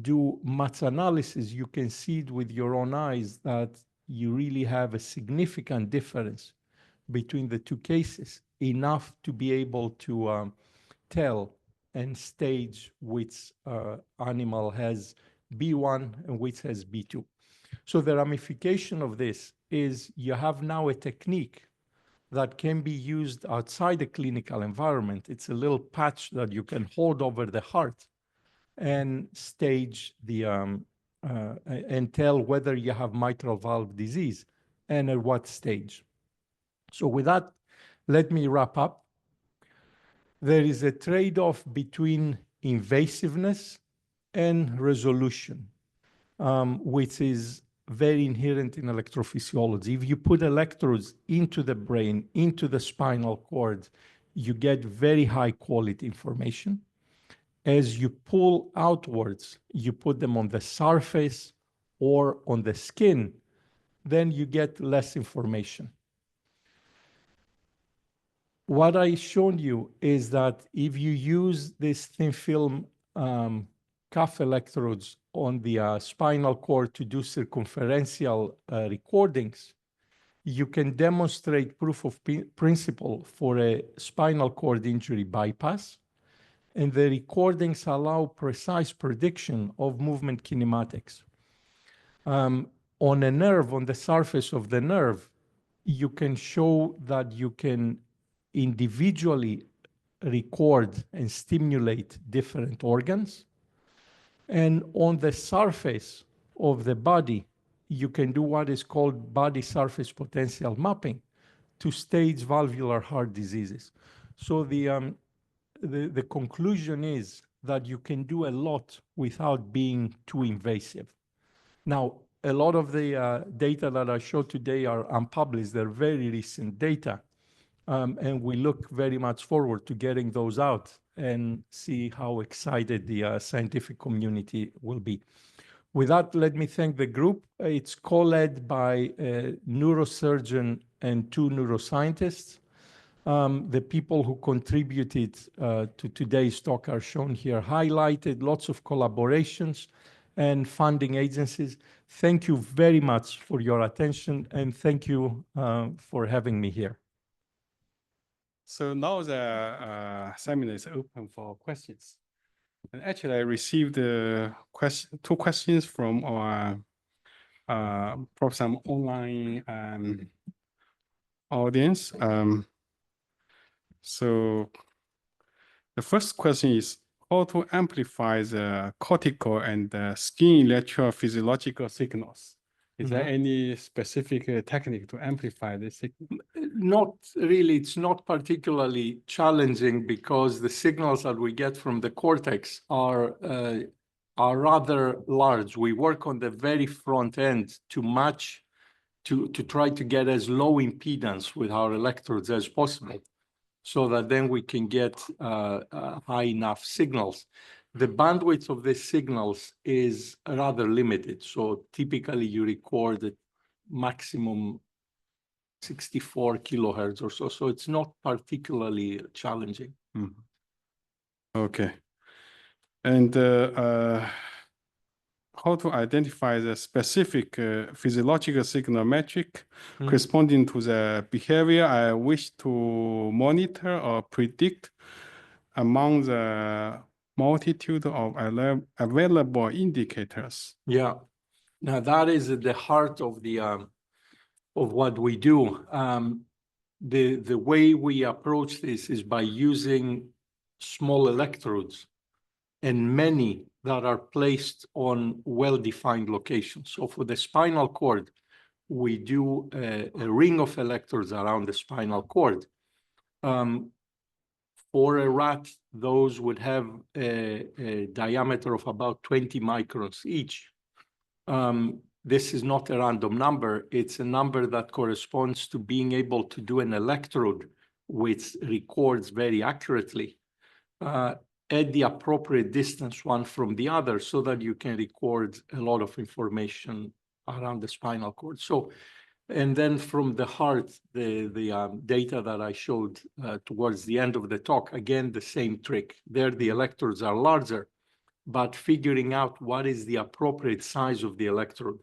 do much analysis. You can see it with your own eyes that you really have a significant difference between the two cases, enough to be able to tell and stage which animal has B1 and which has B2. So the ramification of this is you have now a technique that can be used outside the clinical environment. It's a little patch that you can hold over the heart and stage the and tell whether you have mitral valve disease and at what stage. So with that, let me wrap up. There is a trade-off between invasiveness and resolution, which is very inherent in electrophysiology. If you put electrodes into the brain, into the spinal cord, you get very high quality information. As you pull outwards, you put them on the surface or on the skin, then you get less information. What I showed you is that if you use this thin film cuff electrodes on the spinal cord to do circumferential recordings, you can demonstrate proof of principle for a spinal cord injury bypass. And the recordings allow precise prediction of movement kinematics. On a nerve, on the surface of the nerve, you can show that you can individually record and stimulate different organs. And on the surface of the body, you can do what is called body surface potential mapping to stage valvular heart diseases. So the conclusion is that you can do a lot without being too invasive. Now, a lot of the data that I showed today are unpublished. They're very recent data. And we look very much forward to getting those out and see how excited the scientific community will be. With that, let me thank the group. It's co-led by a neurosurgeon and 2 neuroscientists. The people who contributed to today's talk are shown here, highlighted, lots of collaborations and funding agencies. Thank you very much for your attention, and thank you for having me here. So now the seminar is open for questions. And actually, I received 2 questions from our Prof some online audience. So the first question is how to amplify the cortical and the skin electrophysiological signals. Is there any specific technique to amplify the signal? Not really. It's not particularly challenging because the signals that we get from the cortex are rather large. We work on the very front end to match, to try to get as low impedance with our electrodes as possible, so that then we can get high enough signals. The bandwidth of the signals is rather limited. So typically you record at maximum 64 kilohertz or so. So it's not particularly challenging. Okay. And how to identify the specific physiological signal metric corresponding to the behavior I wish to monitor or predict among the multitude of available indicators? Yeah. Now that is at the heart of the of what we do. The way we approach this is by using small electrodes, and many that are placed on well-defined locations. So for the spinal cord, we do a ring of electrodes around the spinal cord. For a rat, those would have a diameter of about 20 microns each. This is not a random number. It's a number that corresponds to being able to do an electrode which records very accurately at the appropriate distance one from the other, so that you can record a lot of information around the spinal cord. So, and then from the heart, the data that I showed towards the end of the talk, again, the same trick. There, the electrodes are larger, but figuring out what is the appropriate size of the electrode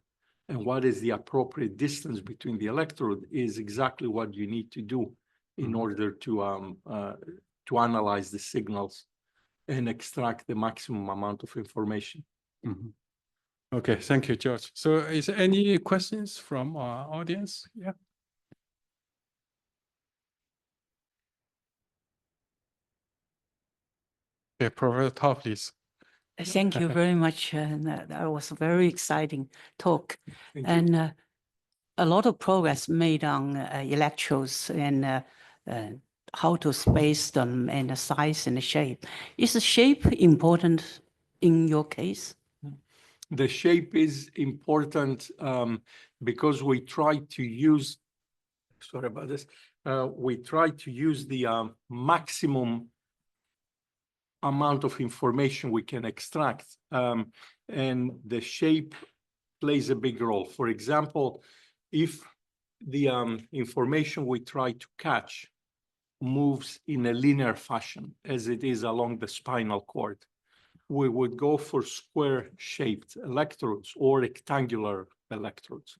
and what is the appropriate distance between the electrode is exactly what you need to do in order to analyze the signals and extract the maximum amount of information. Okay, thank you, George. So is there any questions from our audience? Yeah. Okay, Professor Tao, please. Thank you very much. That was a very exciting talk. And a lot of progress made on electrodes and how to space them and the size and the shape. Is the shape important in your case? The shape is important because we try to use, sorry about this, we try to use the maximum amount of information we can extract. And the shape plays a big role. For example, if the information we try to catch moves in a linear fashion, as it is along the spinal cord, we would go for square-shaped electrodes or rectangular electrodes.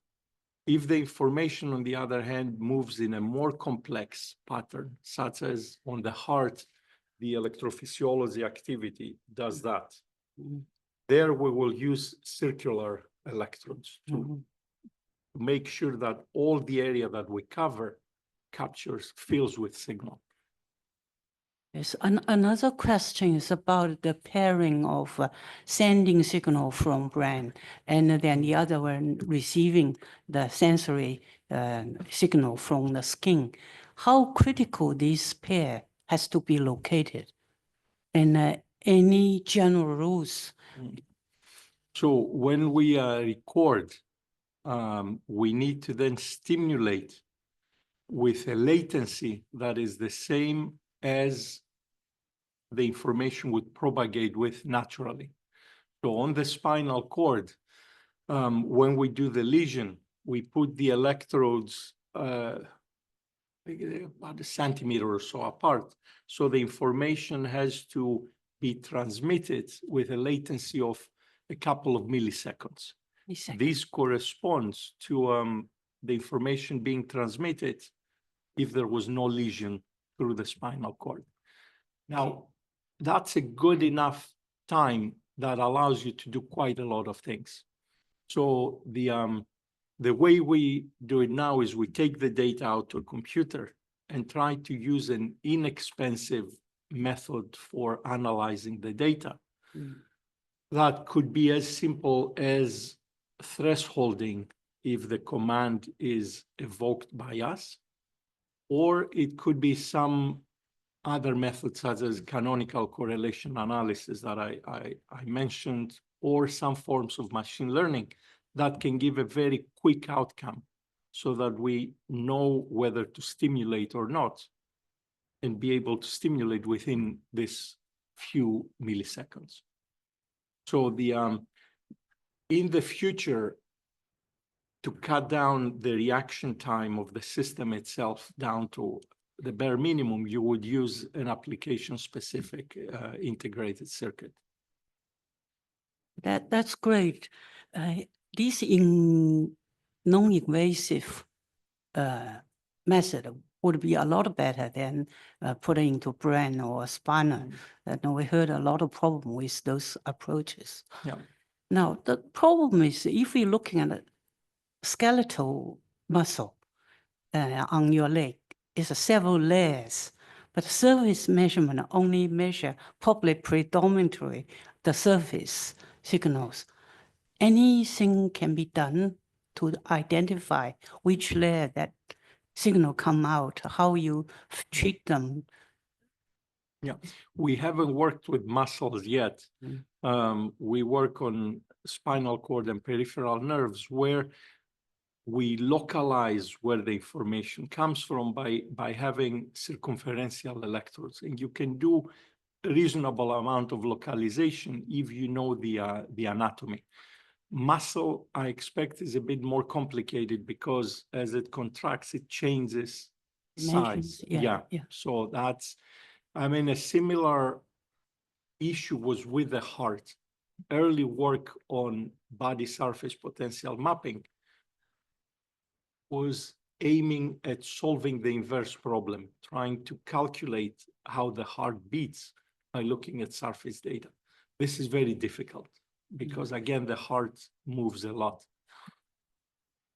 If the information, on the other hand, moves in a more complex pattern, such as on the heart, the electrophysiology activity does that. There we will use circular electrodes to make sure that all the area that we cover fills with signal. Yes, another question is about the pairing of sending signal from brain and then the other one receiving the sensory signal from the skin. How critical this pair has to be located, and any general rules? So when we record, we need to then stimulate with a latency that is the same as the information would propagate with naturally. So on the spinal cord, when we do the lesion, we put the electrodes about a centimeter or so apart. So the information has to be transmitted with a latency of a couple of milliseconds. This corresponds to the information being transmitted if there was no lesion through the spinal cord. Now, that's a good enough time that allows you to do quite a lot of things. So the way we do it now is we take the data out to a computer and try to use an inexpensive method for analyzing the data. That could be as simple as thresholding if the command is evoked by us, or it could be some other methods such as canonical correlation analysis that I mentioned, or some forms of machine learning that can give a very quick outcome so that we know whether to stimulate or not and be able to stimulate within this few milliseconds. So in the future, to cut down the reaction time of the system itself down to the bare minimum, you would use an application-specific integrated circuit. That's great. This in non-invasive method would be a lot better than putting into brain or spinal. We heard a lot of problem with those approaches. Yeah. Now, the problem is if we're looking at a skeletal muscle on your leg, it's several layers, but surface measurement only measure probably predominantly the surface signals. Anything can be done to identify which layer that signal come out, how you treat them. Yeah, we haven't worked with muscles yet. We work on spinal cord and peripheral nerves where we localize where the information comes from by having circumferential electrodes. And you can do a reasonable amount of localization if you know the anatomy. Muscle, I expect, is a bit more complicated because as it contracts, it changes size. Yeah. So that's, I mean, a similar issue was with the heart. Early work on body surface potential mapping was aiming at solving the inverse problem, trying to calculate how the heart beats by looking at surface data. This is very difficult because, again, the heart moves a lot.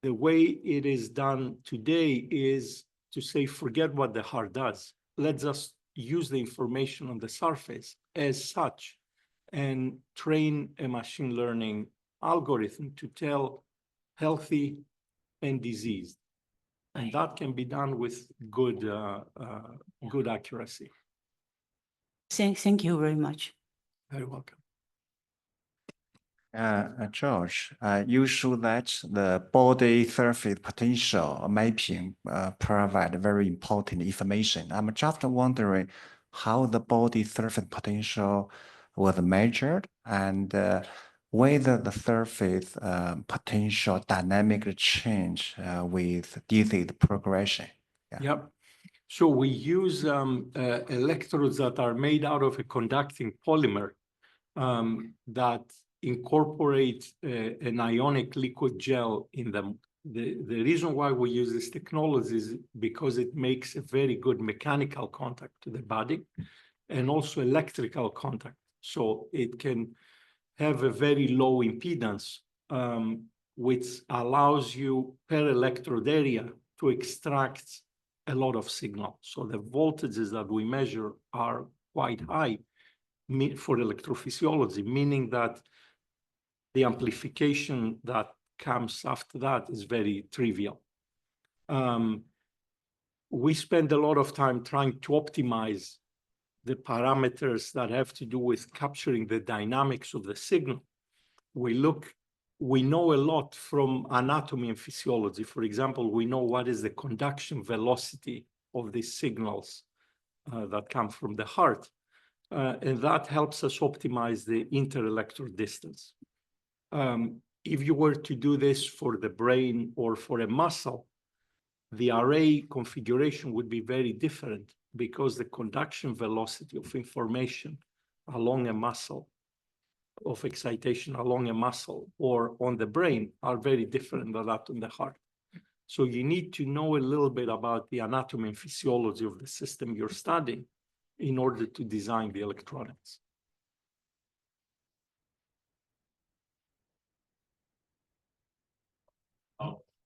The way it is done today is to say, forget what the heart does. Let's just use the information on the surface as such and train a machine learning algorithm to tell healthy and diseased. And that can be done with good accuracy. Thank you very much. Very welcome. George, you show that the body surface potential mapping provide very important information. I'm just wondering how the body surface potential was measured and whether the surface potential dynamically change with disease progression. Yep. So we use electrodes that are made out of a conducting polymer that incorporate an ionic liquid gel in them. The reason why we use this technology is because it makes a very good mechanical contact to the body and also electrical contact. So it can have a very low impedance, which allows you per electrode area to extract a lot of signal. So the voltages that we measure are quite high for electrophysiology, meaning that the amplification that comes after that is very trivial. We spend a lot of time trying to optimize the parameters that have to do with capturing the dynamics of the signal. We look we know a lot from anatomy and physiology. For example, we know what is the conduction velocity of these signals that come from the heart. And that helps us optimize the interelectrode distance. If you were to do this for the brain or for a muscle, the array configuration would be very different because the conduction velocity of information along a muscle, of excitation along a muscle or on the brain are very different than that on the heart. So you need to know a little bit about the anatomy and physiology of the system you're studying in order to design the electronics.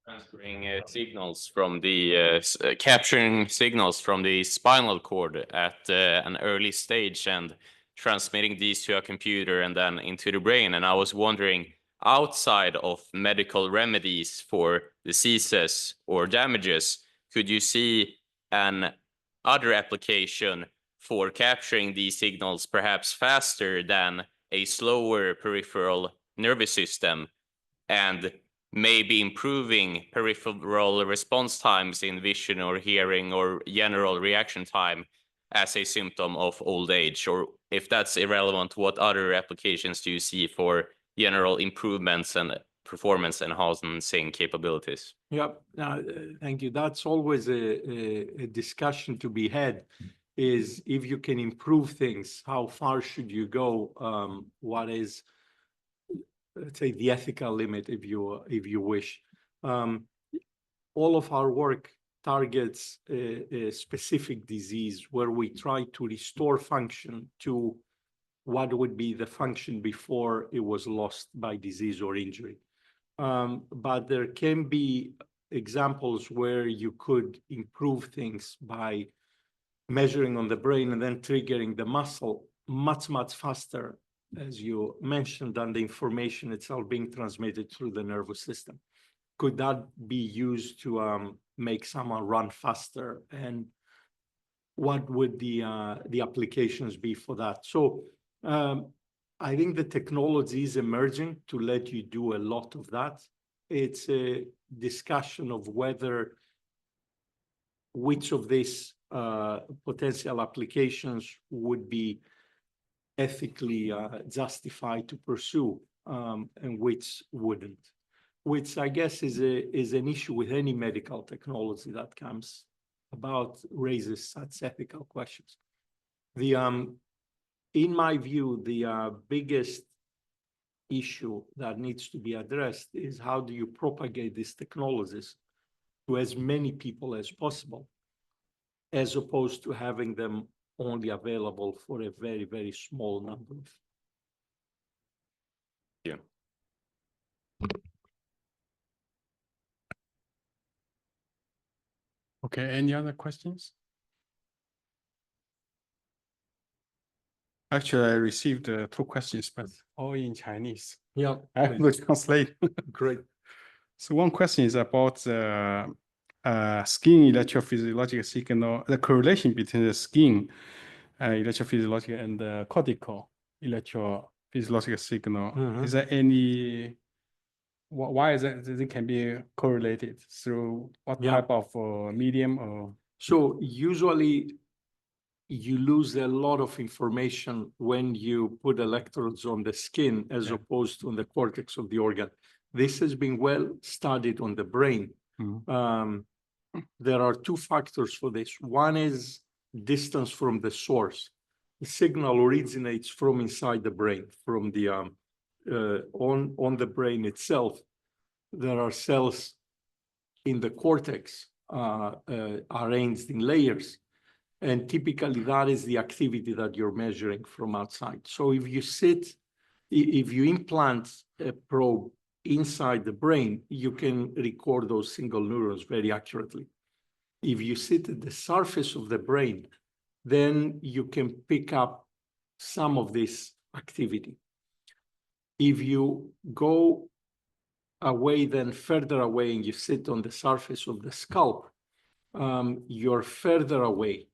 Transferring signals from the capturing signals from the spinal cord at an early stage and transmitting these to a computer and then into the brain. And I was wondering, outside of medical remedies for diseases or damages, could you see an other application for capturing these signals perhaps faster than a slower peripheral nervous system, and maybe improving peripheral response times in vision or hearing or general reaction time as a symptom of old age? Or if that's irrelevant, what other applications do you see for general improvements and performance enhancing capabilities? Yeah, thank you. That's always a discussion to be had, is if you can improve things, how far should you go? What is, let's say, the ethical limit, if you wish. All of our work targets a specific disease where we try to restore function to what would be the function before it was lost by disease or injury. But there can be examples where you could improve things by measuring on the brain and then triggering the muscle much, much faster, as you mentioned, than the information itself being transmitted through the nervous system. Could that be used to make someone run faster? And what would the applications be for that? So I think the technology is emerging to let you do a lot of that. It's a discussion of which of these potential applications would be ethically justified to pursue, and which wouldn't, which I guess is an issue with any medical technology that comes about, raises such ethical questions. In my view, the biggest issue that needs to be addressed is how do you propagate these technologies to as many people as possible, as opposed to having them only available for a very, very small number of. Yeah. Okay, any other questions? Actually, I received 2 questions, but all in Chinese. Yeah, I will translate. great. So one question is about the skin electrophysiological signal, the correlation between the skin electrophysiological and the cortical electrophysiological signal. Is there any, why is that it can be correlated through what type of medium? Or so usually you lose a lot of information when you put electrodes on the skin as opposed to on the cortex of the organ. This has been well studied on the brain. There are 2 factors for this. One is distance from the source. The signal originates from inside the brain, from the on the brain itself. There are cells in the cortex arranged in layers. And typically that is the activity that you're measuring from outside. So if you implant a probe inside the brain, you can record those single neurons very accurately. If you sit at the surface of the brain, then you can pick up some of this activity. If you go away, then further away, and you sit on the surface of the scalp, you're further away.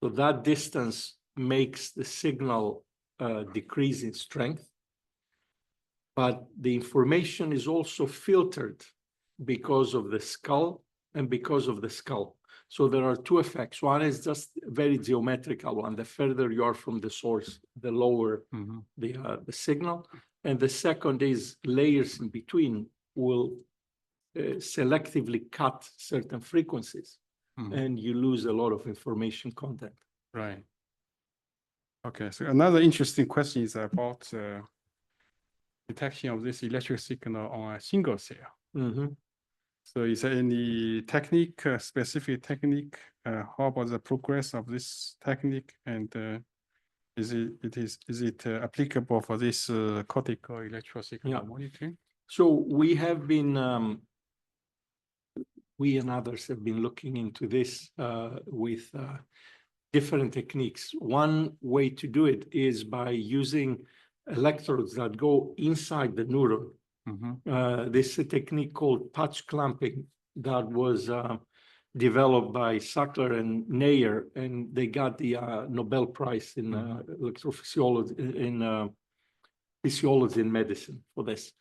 So that distance makes the signal decrease in strength. but the information is also filtered because of the skull and because of the skull. So there are two effects. One is just very geometrical one. The further you are from the source, the lower the signal. And the second is layers in between will selectively cut certain frequencies, and you lose a lot of information content. Right. Okay, so another interesting question is about detection of this electric signal on a single cell. So is there any technique, specific technique? How about the progress of this technique? And is it applicable for this cortical electrosignal monitoring? So we have been, we and others have been looking into this with different techniques. One way to do it is by using electrodes that go inside the neuron. This is a technique called patch clamping that was developed by Sackler and Neyer, and they got the Nobel Prize in electrophysiology, in physiology and medicine for this.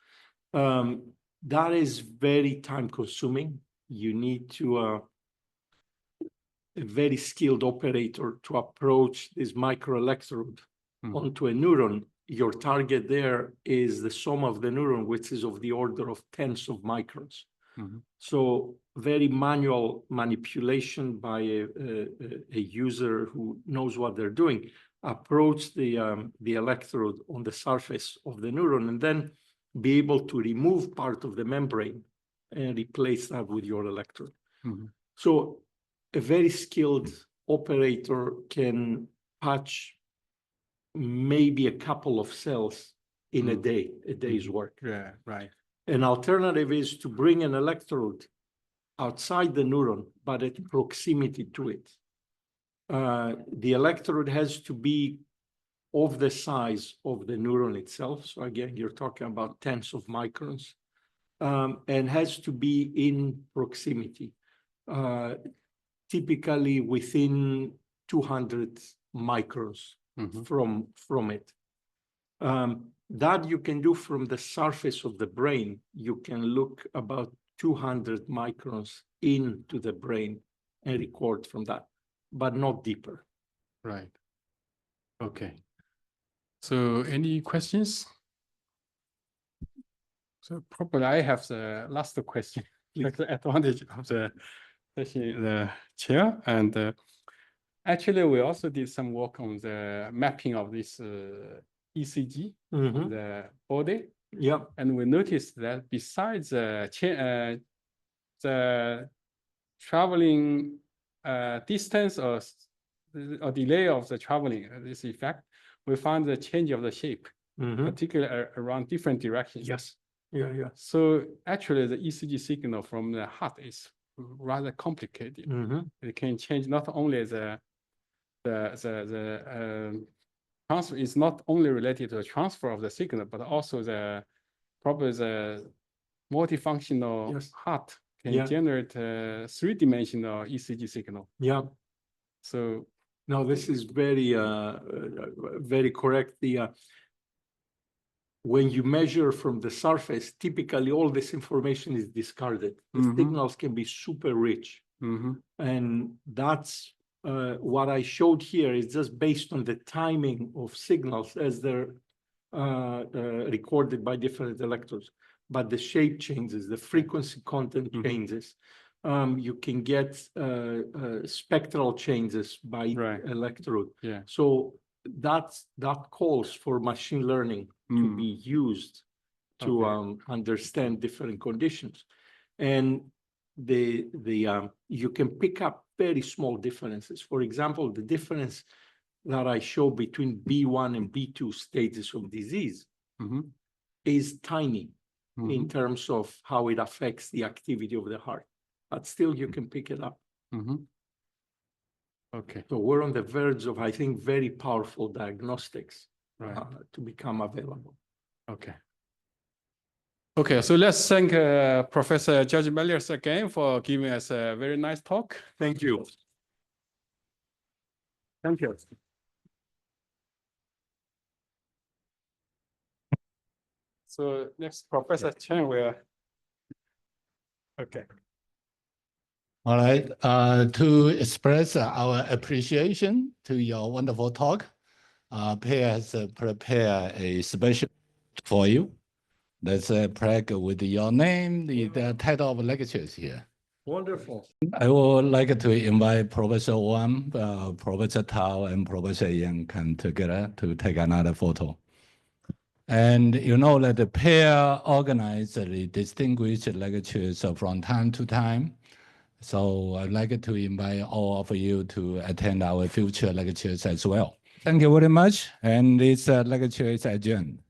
That is very time consuming. You need to a very skilled operator to approach this microelectrode onto a neuron. Your target there is the sum of the neuron, which is of the order of tens of microns. So very manual manipulation by a user who knows what they're doing. Approach the electrode on the surface of the neuron and then be able to remove part of the membrane and replace that with your electrode. So a very skilled operator can patch maybe a couple of cells in a day's work. Yeah, right. An alternative is to bring an electrode outside the neuron, but at proximity to it. The electrode has to be of the size of the neuron itself. So again, you're talking about tens of microns, and has to be in proximity, typically within 200 microns from it. That you can do from the surface of the brain. You can look about 200 microns into the brain and record from that, but not deeper. Right. Okay. So any questions? So probably I have the last question. Like the advantage of the session, the chair. And actually, we also did some work on the mapping of this ECG, the body. Yeah. And we noticed that besides the traveling distance or delay of the traveling, this effect, we found the change of the shape, particularly around different directions. Yes. Yeah. So actually, the ECG signal from the heart is rather complicated. It can change not only the transfer is not only related to the transfer of the signal, but also probably the multifunctional heart can generate three-dimensional ECG signal. Yeah. So no, this is very very correct. When you measure from the surface, typically all this information is discarded. The signals can be super rich. And that's what I showed here is just based on the timing of signals as they're recorded by different electrodes. But the shape changes, the frequency content changes. You can get spectral changes by electrode. So that calls for machine learning to be used to understand different conditions. And you can pick up very small differences. For example, the difference that I show between B1 and B2 stages of disease is tiny in terms of how it affects the activity of the heart. But still, you can pick it up. Okay. So we're on the verge of, I think, very powerful diagnostics to become available. Okay. Okay, so let's thank Professor George Malliaras again for giving us a very nice talk. Thank you. Thank you. So next, Professor Chen will. Okay. All right. To express our appreciation to your wonderful talk, Pear has prepared a special for you. That's a plaque with your name, the title of lectures here. Wonderful. I would like to invite Professor Wang, Professor Tao, and Professor Yang come together to take another photo. And you know that the pair organize the distinguished lectures from time to time. So I'd like to invite all of you to attend our future lectures as well. Thank you very much. And this lecture is adjourned.